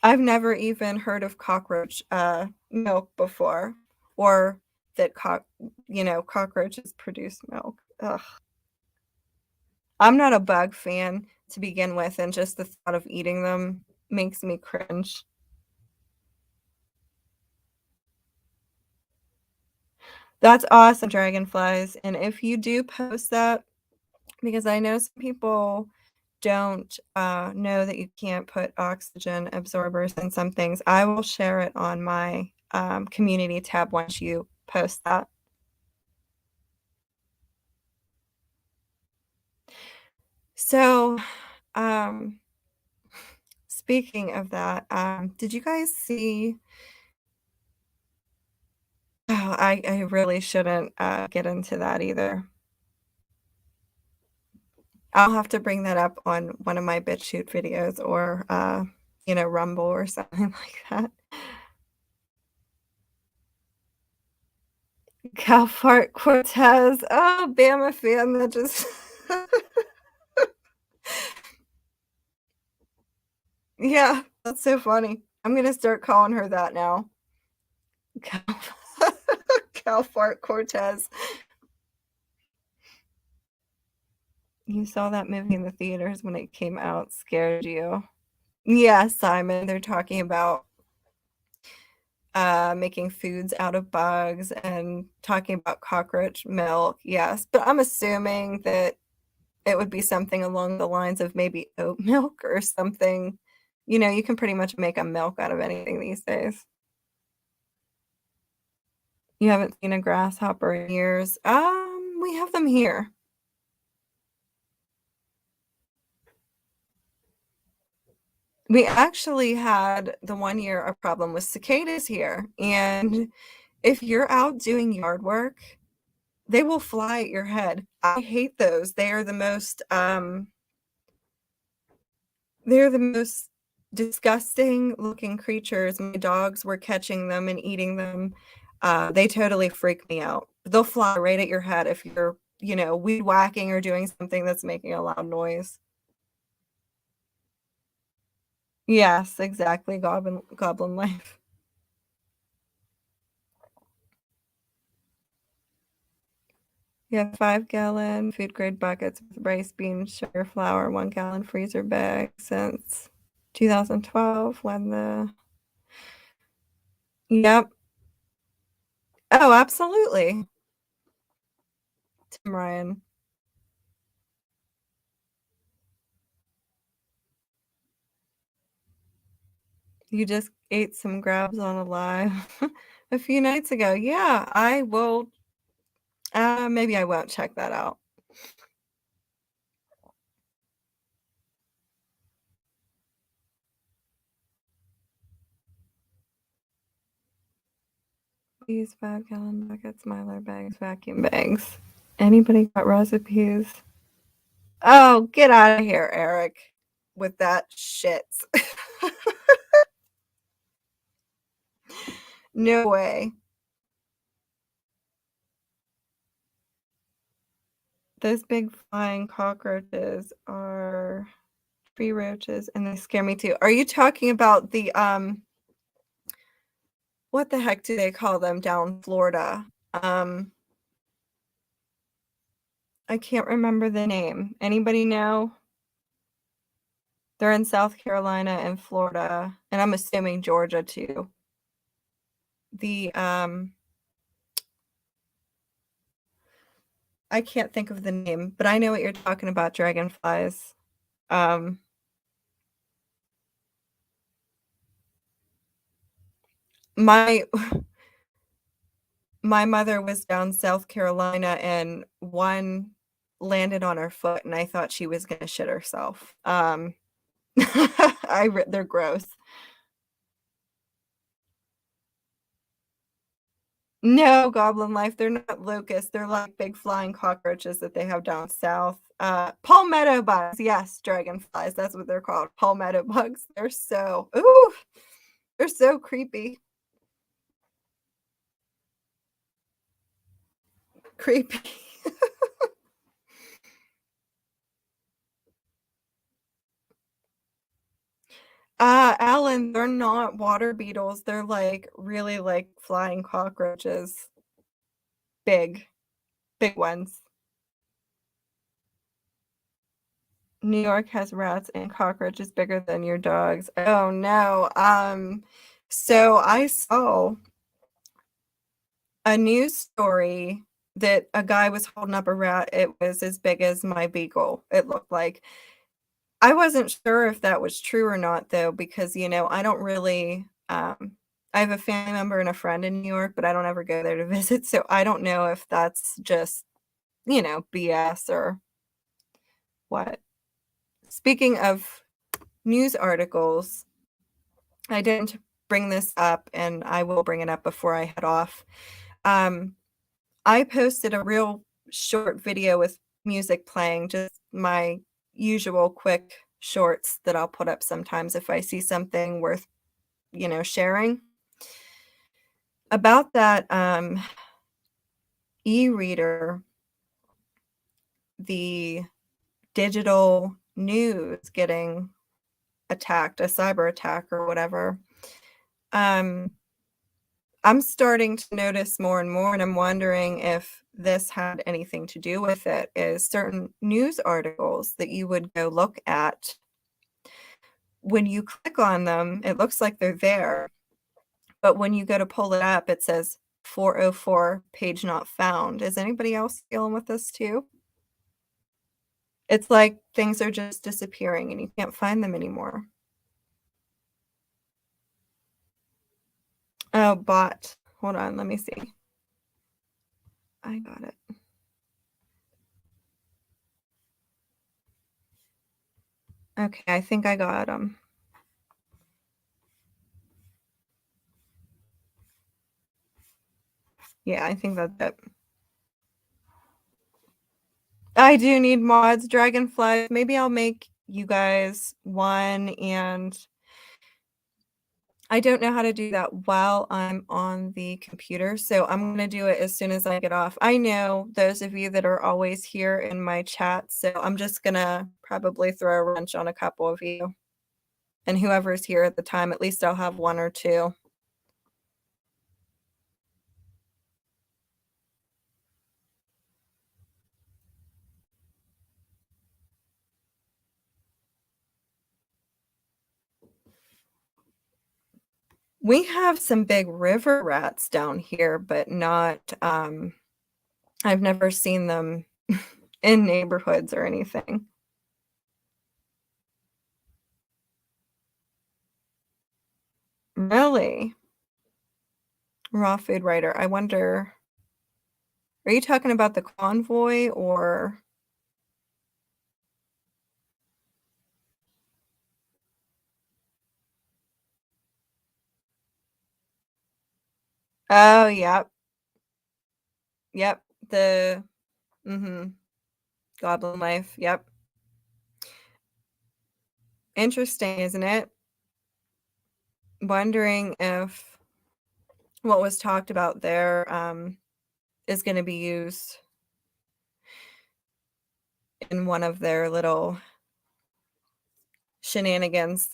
I've never even heard of cockroach, milk before, or that cockroaches produce milk. Ugh. I'm not a bug fan to begin with, and just the thought of eating them makes me cringe. That's awesome, dragonflies, and if you do post that because I know some people don't know that you can't put oxygen absorbers in some things, I will share it on my community tab once you post that. So, speaking of that, did you guys see? Oh, I really shouldn't get into that either. I'll have to bring that up on one of my BitChute videos or, Rumble or something like that. Calfart Cortez. Oh, Bama fan that just Yeah, that's so funny. I'm gonna start calling her that now. Cal Calfart Cortez. You saw that movie in the theaters when it came out, scared you. Yeah, Simon, they're talking about making foods out of bugs and talking about cockroach milk. Yes, but I'm assuming that it would be something along the lines of maybe oat milk or something. You can pretty much make a milk out of anything these days. You haven't seen a grasshopper in years? We have them here. We actually had the one year a problem with cicadas here, and if you're out doing yard work, they will fly at your head. I hate those. They're the most disgusting looking creatures. My dogs were catching them and eating them. They totally freak me out. They'll fly right at your head if you're, weed whacking or doing something that's making a loud noise. Yes, exactly. Goblin life. You have 5-gallon food grade buckets with rice, beans, sugar, flour, 1-gallon freezer bag since 2012 when the Yep. Oh, absolutely. Tim Ryan. You just ate some grabs on a live a few nights ago. Yeah, I will. Maybe I won't check that out. These 5-gallon buckets, Mylar bags, vacuum bags. Anybody got recipes? Oh, get out of here, Eric, with that shit. No way. Those big flying cockroaches are tree roaches, and they scare me too. Are you talking about the what the heck do they call them down Florida? I can't remember the name. Anybody know? They're in South Carolina and Florida, and I'm assuming Georgia too. The I can't think of the name, but I know what you're talking about, dragonflies. My my mother was down South Carolina and one landed on her foot and I thought she was gonna shit herself. They're gross. No, goblin life, they're not locusts, they're like big flying cockroaches that they have down south. Palmetto bugs, yes, dragonflies, that's what they're called, palmetto bugs. They're so creepy. Creepy. Alan, they're not water beetles, they're, like, really, like, flying cockroaches. Big. Big ones. New York has rats and cockroaches bigger than your dogs. Oh, no. So I saw a news story that a guy was holding up a rat. It was as big as my beagle, it looked like. I wasn't sure if that was true or not though, because, I don't really, I have a family member and a friend in New York, but I don't ever go there to visit, so I don't know if that's just, BS or what. Speaking of news articles, I didn't bring this up, and I will bring it up before I head off. Um, I posted a real short video with music playing, just my usual quick shorts that I'll put up sometimes if I see something worth, sharing. About that, e-reader, the digital news getting attacked, a cyber attack or whatever. I'm starting to notice more and more, and I'm wondering if this had anything to do with it, is certain news articles that you would go look at. When you click on them, it looks like they're there, but when you go to pull it up, it says 404 page not found. Is anybody else dealing with this too? It's like things are just disappearing and you can't find them anymore. Oh, bot. Hold on, let me see. I got it. Okay, I think I got them. Yeah, I think that's it. I do need mods, Dragonfly. Maybe I'll make you guys one, and I don't know how to do that while I'm on the computer, so I'm gonna do it as soon as I get off. I know those of you that are always here in my chat, so I'm just gonna probably throw a wrench on a couple of you. And whoever's here at the time, at least I'll have one or two. We have some big river rats down here, but not, I've never seen them in neighborhoods or anything. Really? Raw food writer. I wonder, are you talking about the convoy or? Oh, yep. Yep. The Goblin Life. Yep. Interesting, isn't it? Wondering if what was talked about there is going to be used in one of their little shenanigans.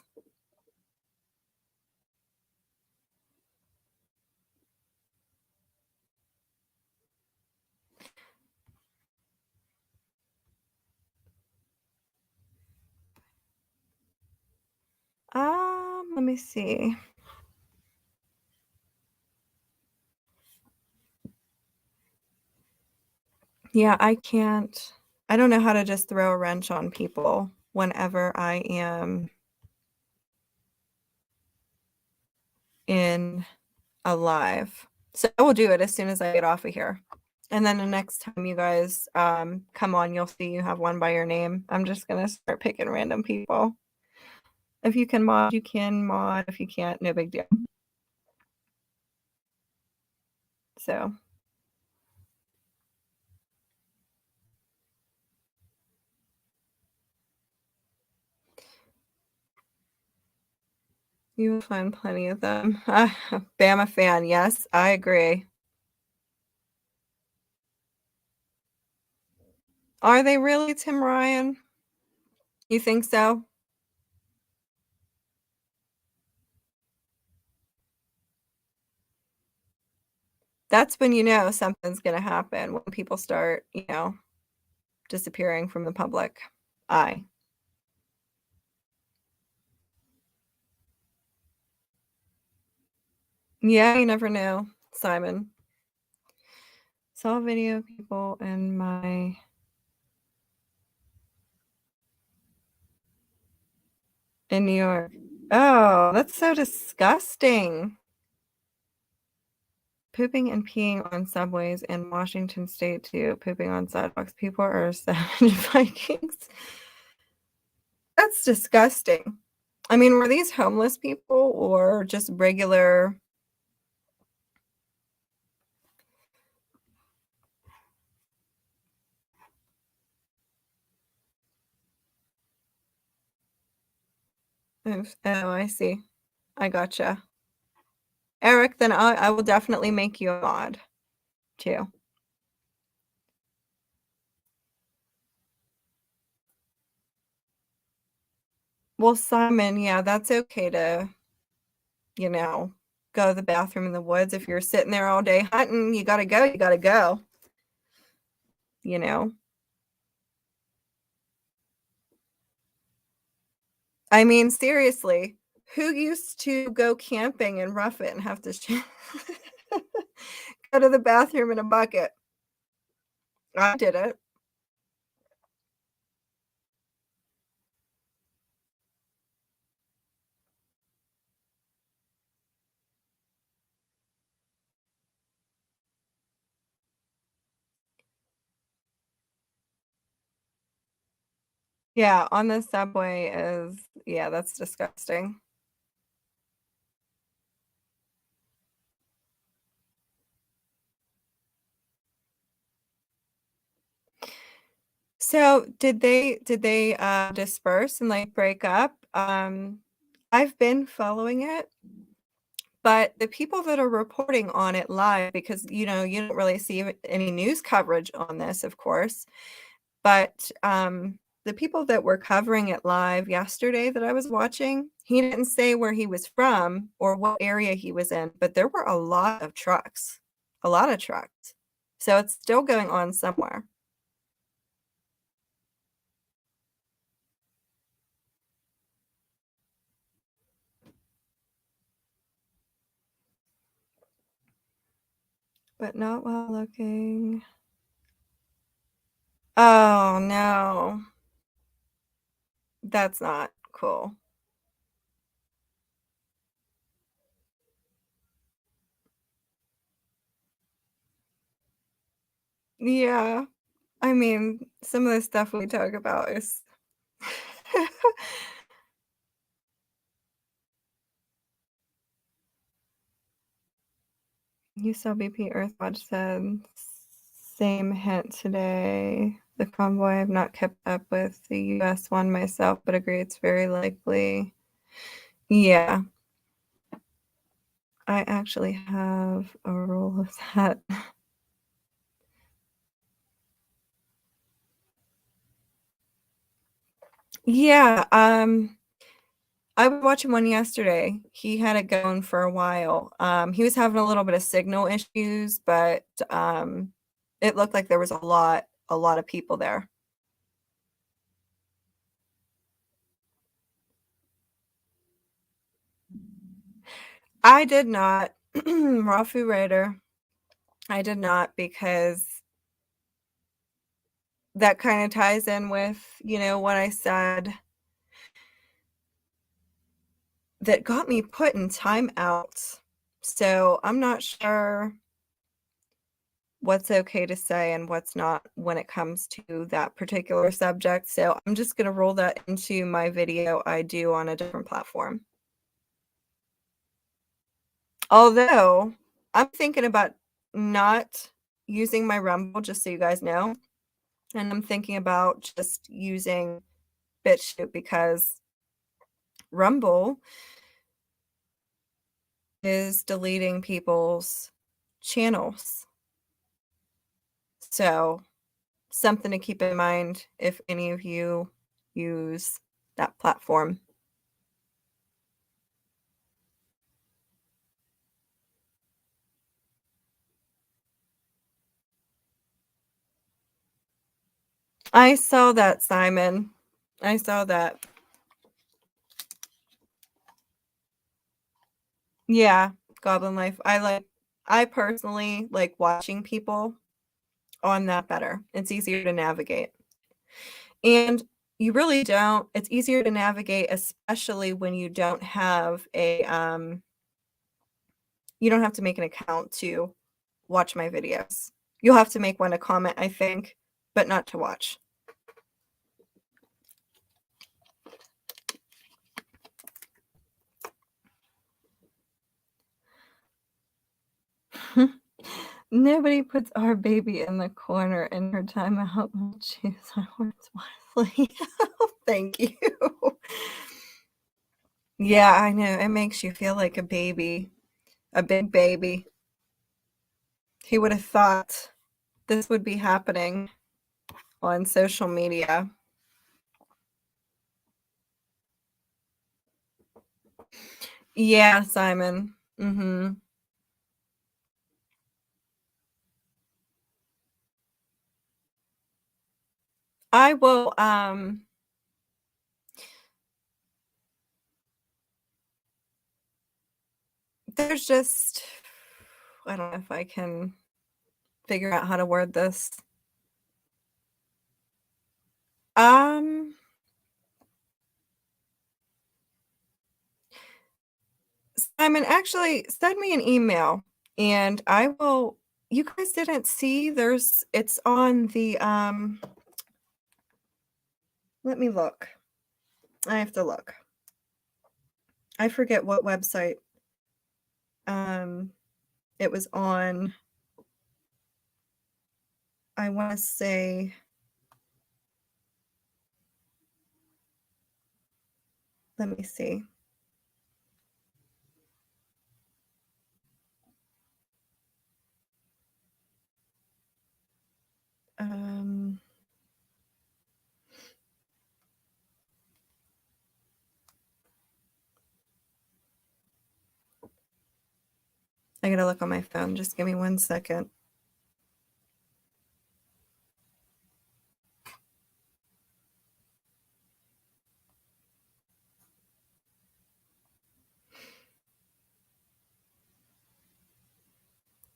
Let me see. Yeah, I don't know how to just throw a wrench on people whenever I am in a live. So I will do it as soon as I get off of here. And then the next time you guys come on, you'll see you have one by your name. I'm just gonna start picking random people. If you can mod, you can mod. If you can't, no big deal. So you will find plenty of them. Bama fan, yes, I agree. Are they really, Tim Ryan? You think so? That's when you know something's gonna happen, when people start, disappearing from the public eye. Yeah, you never know, Simon. Saw video people in my in New York. Oh, that's so disgusting. Pooping and peeing on subways in Washington State too. Pooping on sidewalks. People are savage Vikings. That's disgusting. I mean, were these homeless people or just regular? Oh, I see. I gotcha. Eric, then I will definitely make you a mod too. Well, Simon, yeah, that's okay to, you know, go to the bathroom in the woods. If you're sitting there all day hunting, you gotta go, you gotta go. You know? I mean, seriously, who used to go camping and rough it and have to go to the bathroom in a bucket? I did it. Yeah, on the subway is yeah, that's disgusting. So, did they disperse and, like, break up? I've been following it, but the people that are reporting on it live because, you don't really see any news coverage on this, of course, but, the people that were covering it live yesterday that I was watching, he didn't say where he was from or what area he was in, but there were a lot of trucks, a lot of trucks. So it's still going on somewhere. But not while looking. Oh, no. That's not cool. Yeah. I mean, some of the stuff we talk about is USLBP Earthwatch said, "Same hint today. The convoy I've not kept up with the US one myself, but agree it's very likely." Yeah. I actually have a roll of that. Yeah, I was watching one yesterday. He had it going for a while. He was having a little bit of signal issues, but, it looked like there was a lot of people there. I did not. Rafu Raider, I did not because that kinda ties in with, what I said that got me put in timeout. So, I'm not sure what's okay to say and what's not when it comes to that particular subject. So I'm just going to roll that into my video I do on a different platform. Although I'm thinking about not using my Rumble, just so you guys know. And I'm thinking about just using BitChute because Rumble is deleting people's channels. So something to keep in mind if any of you use that platform. I saw that, Simon. I saw that. Yeah, Goblin Life. I personally like watching people on that better. It's easier to navigate. And You really don't. It's easier to navigate, especially when you don't have a, you don't have to make an account to watch my videos. You'll have to make one to comment, I think, but not to watch. Nobody puts our baby in the corner in her time out. We'll choose our words wisely. Thank you. Yeah, I know. It makes you feel like a baby, a big baby. Who would have thought this would be happening on social media? Yeah, Simon. I will, there's just, I don't know if I can figure out how to word this. Simon, actually send me an email and I will, you guys didn't see it's on the, let me look. I have to look. I forget what website, it was on. I wanna say, let me see. I gotta look on my phone. Just give me 1 second.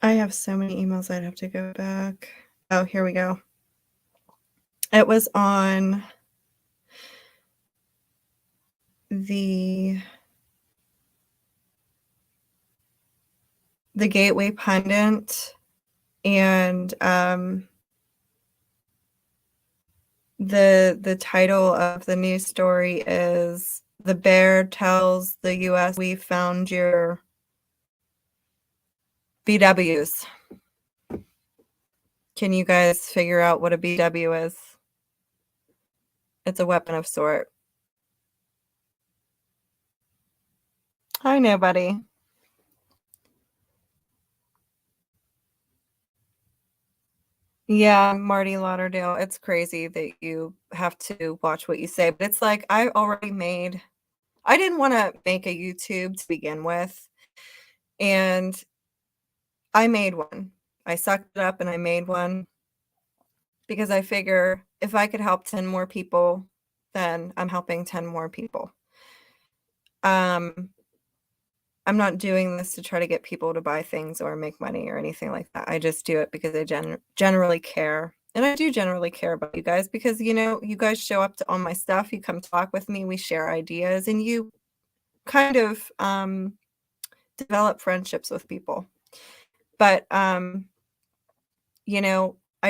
I have so many emails I'd have to go back. Oh, here we go. It was on the Gateway Pundit, and the title of the news story is "The Bear Tells the U.S. We Found Your BWs." Can you guys figure out what a BW is? It's a weapon of sort. Hi, nobody. Yeah, Marty Lauderdale. It's crazy that you have to watch what you say, but it's like I didn't want to make a YouTube to begin with, and I made one. I sucked it up and I made one because I figure if I could help 10 more people, then I'm helping 10 more people. I'm not doing this to try to get people to buy things or make money or anything like that. I just do it because I generally care. And I do generally care about you guys because, you guys show up on my stuff, you come talk with me, we share ideas, and you kind of develop friendships with people. But, I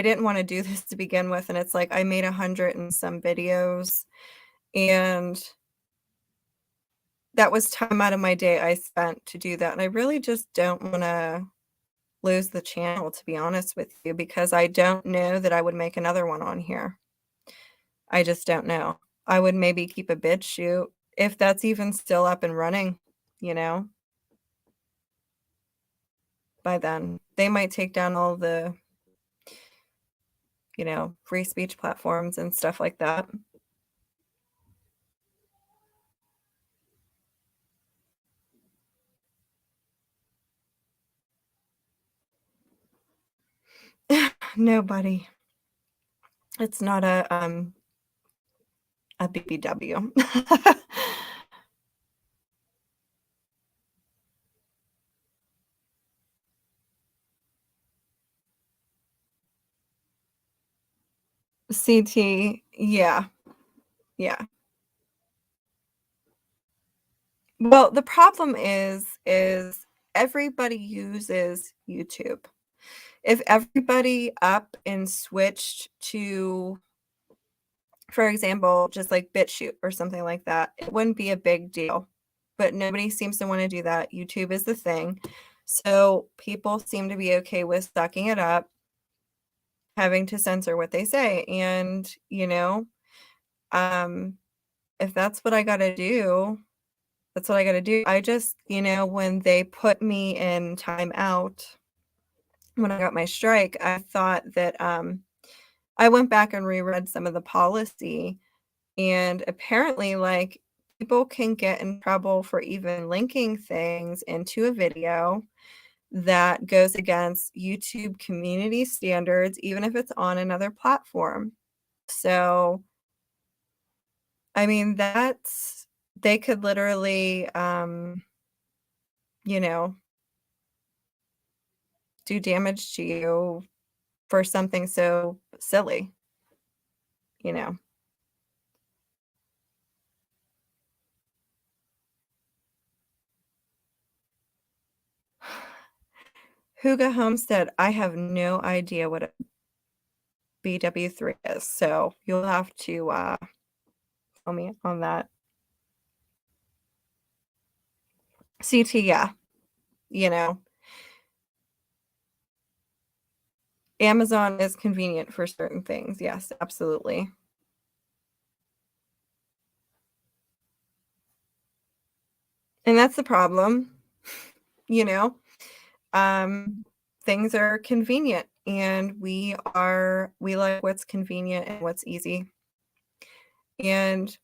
didn't want to do this to begin with. And it's like I made 100 and some videos, and that was time out of my day I spent to do that. And I really just don't want to lose the channel, to be honest with you, because I don't know that I would make another one on here. I just don't know. I would maybe keep a BitChute if that's even still up and running, you know? By then. They might take down all the, free speech platforms and stuff like that. Nobody. It's not a BBW. CT, yeah. Yeah. Well, the problem is everybody uses YouTube. If everybody up and switched to, for example, just like BitChute or something like that, it wouldn't be a big deal. But nobody seems to want to do that. YouTube is the thing. So people seem to be okay with sucking it up, having to censor what they say. And, um, if that's what I gotta do, that's what I gotta do. I just, when they put me in timeout when I got my strike, I thought that I went back and reread some of the policy, and apparently, like, people can get in trouble for even linking things into a video that goes against YouTube community standards, even if it's on another platform. So, I mean, they could literally, you know, do damage to you for something so silly, you know. Huga Homestead, I have no idea what a BW3 is, so you'll have to tell me on that. CT, yeah, you know, Amazon is convenient for certain things. Yes, absolutely. And that's the problem, you know. Um, things are convenient and we like what's convenient and what's easy. And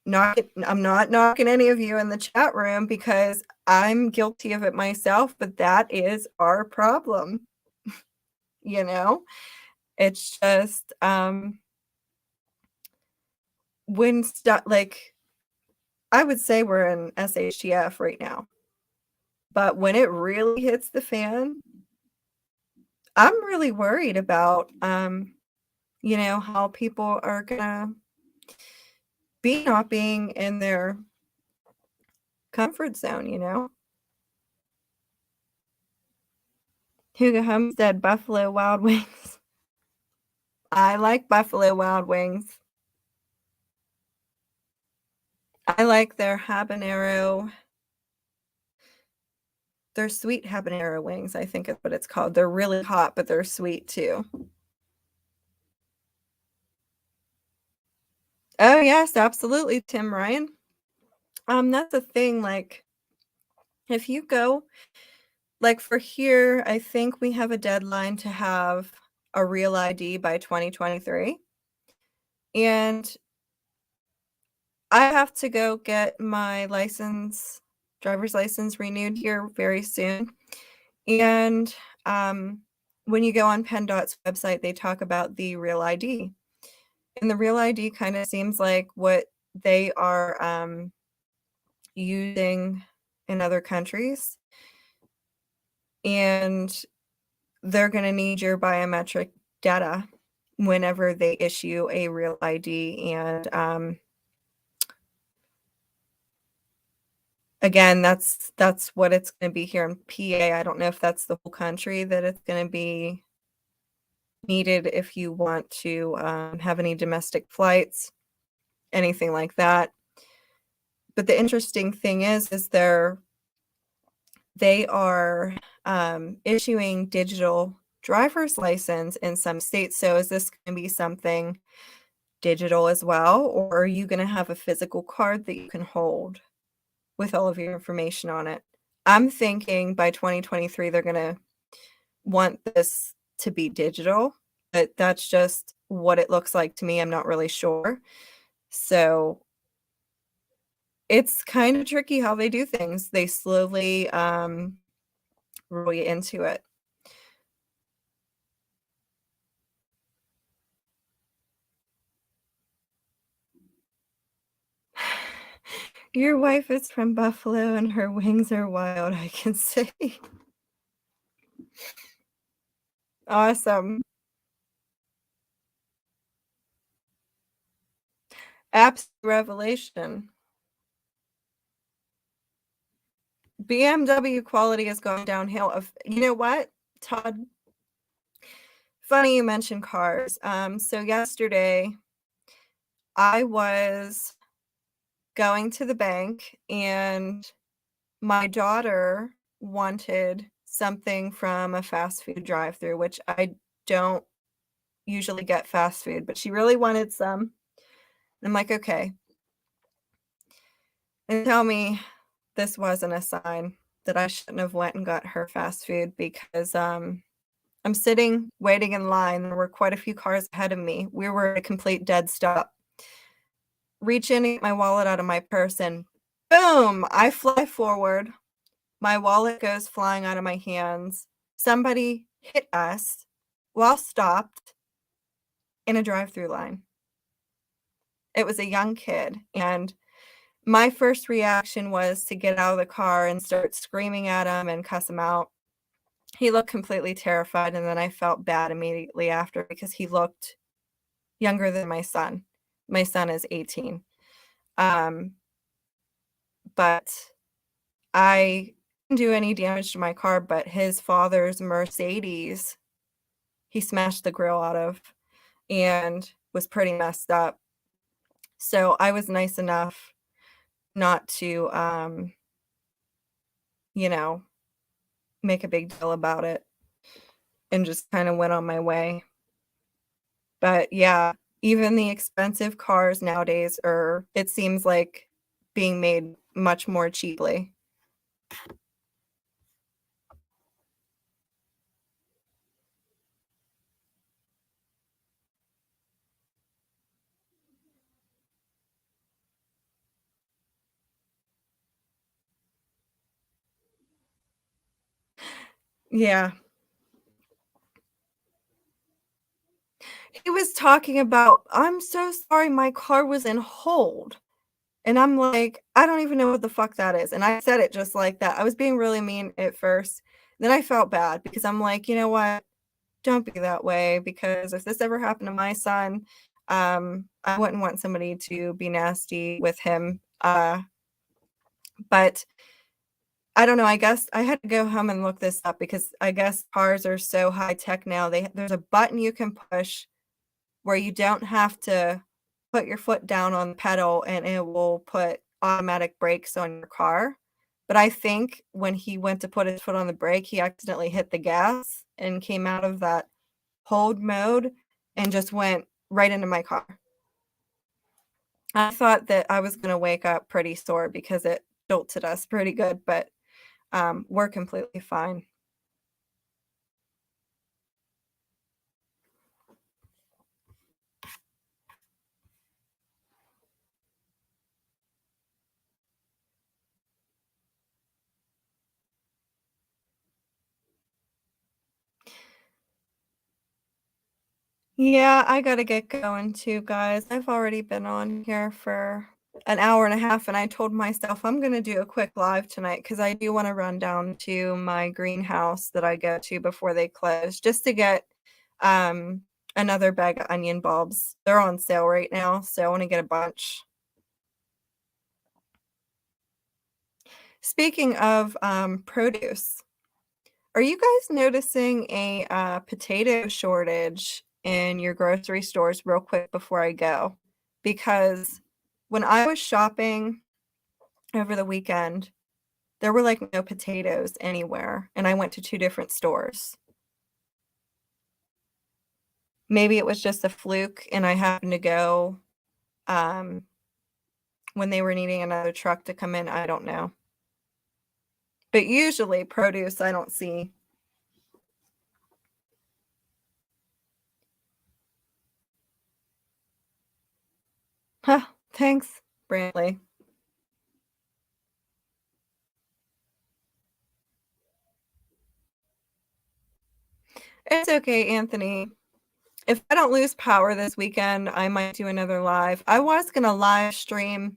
I'm not knocking any of you in the chat room because I'm guilty of it myself, but that is our problem, you know? It's just when stuff like I would say we're in SHTF right now. But when it really hits the fan, I'm really worried about how people are gonna be not being in their comfort zone, you know? Hugo Homestead, Buffalo Wild Wings. I like Buffalo Wild Wings. I like their sweet habanero wings, I think is what it's called. They're really hot, but they're sweet too. Oh, yes, absolutely, Tim Ryan. That's the thing, like, if you go like, for here, I think we have a deadline to have a real ID by 2023, and I have to go get my driver's license renewed here very soon, and, when you go on PennDOT's website, they talk about the real ID, and the real ID kinda seems like what they are, using in other countries, and they're gonna need your biometric data whenever they issue a real ID, and, again, that's what it's gonna be here in PA. I don't know if that's the whole country that it's gonna be needed if you want to, have any domestic flights, anything like that. But the interesting thing is they are, issuing digital driver's license in some states, so is this gonna be something digital as well, or are you gonna have a physical card that you can hold with all of your information on it? I'm thinking by 2023, they're gonna want this to be digital, but that's just what it looks like to me, I'm not really sure. So, it's kinda tricky how they do things. They slowly, roll you into it. Your wife is from Buffalo and her wings are wild, I can say. Awesome. Absolute revelation. BMW quality has gone downhill of you know what, Todd? Funny you mentioned cars. So yesterday, I was going to the bank, and my daughter wanted something from a fast food drive-through, which I don't usually get fast food, but she really wanted some. I'm like, "Okay." And tell me this wasn't a sign that I shouldn't have went and got her fast food because, I'm sitting waiting in line, there were quite a few cars ahead of me. We were at a complete dead stop. Reach in to get my wallet out of my purse and boom, I fly forward. My wallet goes flying out of my hands. Somebody hit us while stopped in a drive-through line. It was a young kid, and my first reaction was to get out of the car and start screaming at him and cuss him out. He looked completely terrified, and then I felt bad immediately after because he looked younger than my son. My son is 18. Um, but I didn't do any damage to my car, but his father's Mercedes, he smashed the grill out of and was pretty messed up. So I was nice enough not to, you know, make a big deal about it and just kind of went on my way. But yeah, even the expensive cars nowadays are, it seems like, being made much more cheaply. Yeah. He was talking about, "I'm so sorry, my car was in hold." And I'm like, "I don't even know what the fuck that is." And I said it just like that. I was being really mean at first. Then I felt bad because I'm like, "You know what? Don't be that way because if this ever happened to my son, I wouldn't want somebody to be nasty with him." But I don't know, I guess I had to go home and look this up because I guess cars are so high tech now. There's a button you can push where you don't have to put your foot down on the pedal and it will put automatic brakes on your car. But I think when he went to put his foot on the brake, he accidentally hit the gas and came out of that hold mode and just went right into my car. I thought that I was gonna wake up pretty sore because it jolted us pretty good, but, we're completely fine. Yeah, I gotta get going too, guys. I've already been on here for an hour and a half, and I told myself I'm gonna do a quick live tonight because I do wanna run down to my greenhouse that I go to before they close just to get, um, another bag of onion bulbs. They're on sale right now, so I wanna get a bunch. Speaking of, produce, are you guys noticing a, potato shortage in your grocery stores real quick before I go? Because when I was shopping over the weekend, there were, like, no potatoes anywhere, and I went to 2 different stores. Maybe it was just a fluke and I happened to go, um, when they were needing another truck to come in, I don't know. But usually produce I don't see. Huh, thanks, Brantley. It's okay, Anthony. If I don't lose power this weekend, I might do another live. I was gonna live stream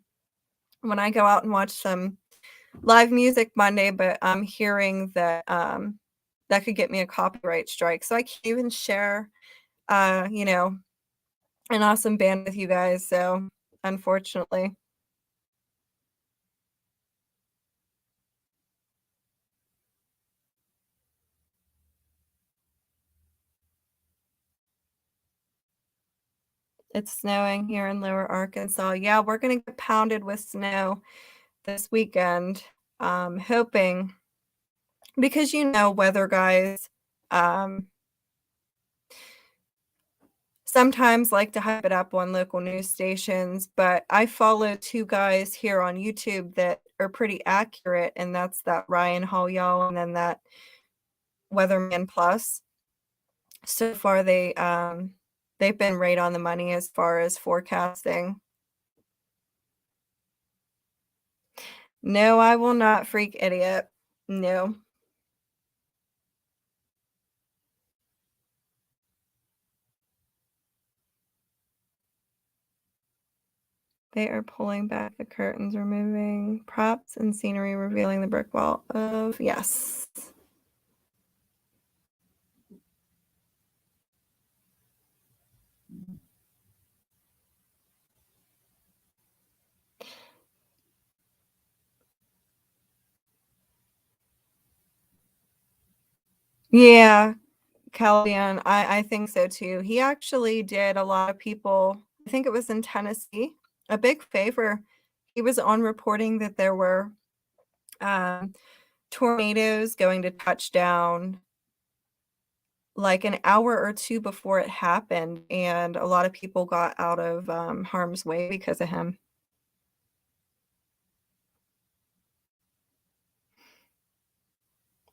when I go out and watch some live music Monday, but I'm hearing that, that could get me a copyright strike, so I can't even share, you know, an awesome band with you guys, so unfortunately. It's snowing here in Lower Arkansas. Yeah, we're gonna get pounded with snow this weekend. Hoping because weather guys, um, sometimes like to hype it up on local news stations, but I follow 2 guys here on YouTube that are pretty accurate, and that's that Ryan Hall and then that Weatherman Plus. So far, they've been right on the money as far as forecasting. No, I will not, freak idiot. No. They are pulling back the curtains, removing props and scenery, revealing the brick wall of yes. Yeah, Caliban, I think so too. He actually did a lot of people I think it was in Tennessee, a big favor. He was on reporting that there were, um, tornadoes going to touch down like an hour or 2 before it happened, and a lot of people got out of, harm's way because of him.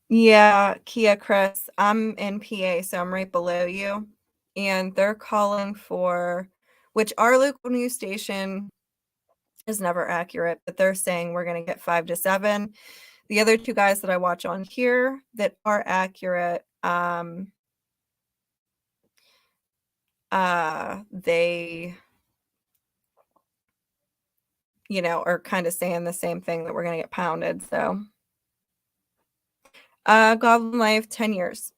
Yeah, Kia, Chris, I'm in PA, so I'm right below you, and they're calling for which our local news station is never accurate, but they're saying we're gonna get 5 to 7. The other 2 guys that I watch on here that are accurate, they, are kinda saying the same thing that we're gonna get pounded, so Goblin Life, 10 years.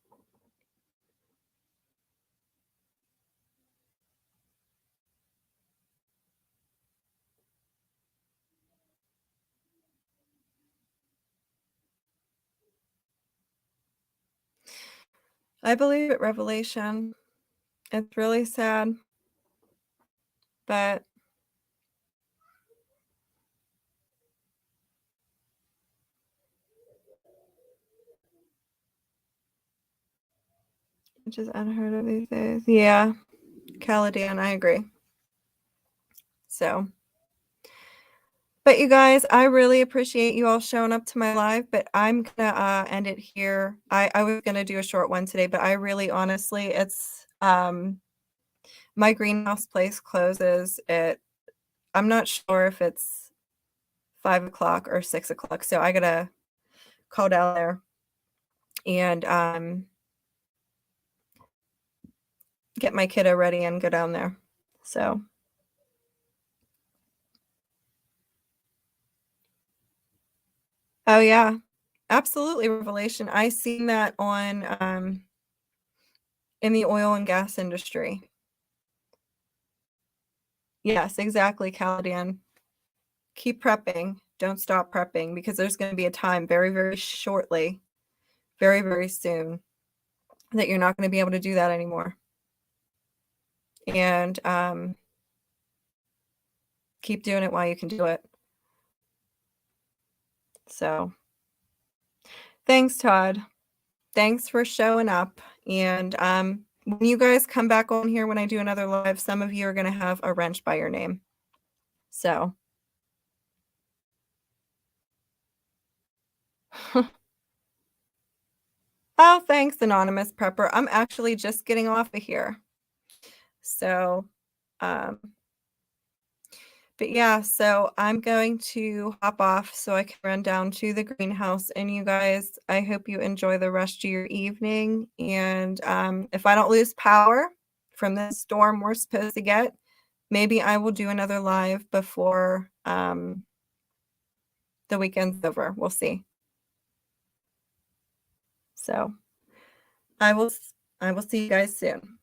I believe it, Revelation. It's really sad, but which is unheard of these days. Yeah, Caladan, I agree. So, but you guys, I really appreciate you all showing up to my live, but I'm gonna end it here. I was gonna do a short one today, but I really honestly, it's my greenhouse place closes at I'm not sure if it's 5 o'clock or 6 o'clock, so I gotta call down there and get my kiddo ready and go down there. So, oh yeah, absolutely, Revelation. I seen that on in the oil and gas industry. Yes, exactly, Caladan. Keep prepping. Don't stop prepping because there's going to be a time very, very shortly, very, very soon that you're not going to be able to do that anymore. And keep doing it while you can do it. So, thanks, Todd. Thanks for showing up. And when you guys come back on here when I do another live, some of you are going to have a wrench by your name. So, oh, thanks, Anonymous Prepper. I'm actually just getting off of here. So, um, but yeah, so I'm going to hop off so I can run down to the greenhouse. And you guys, I hope you enjoy the rest of your evening. And if I don't lose power from this storm we're supposed to get, maybe I will do another live before the weekend's over. We'll see. So I will see you guys soon.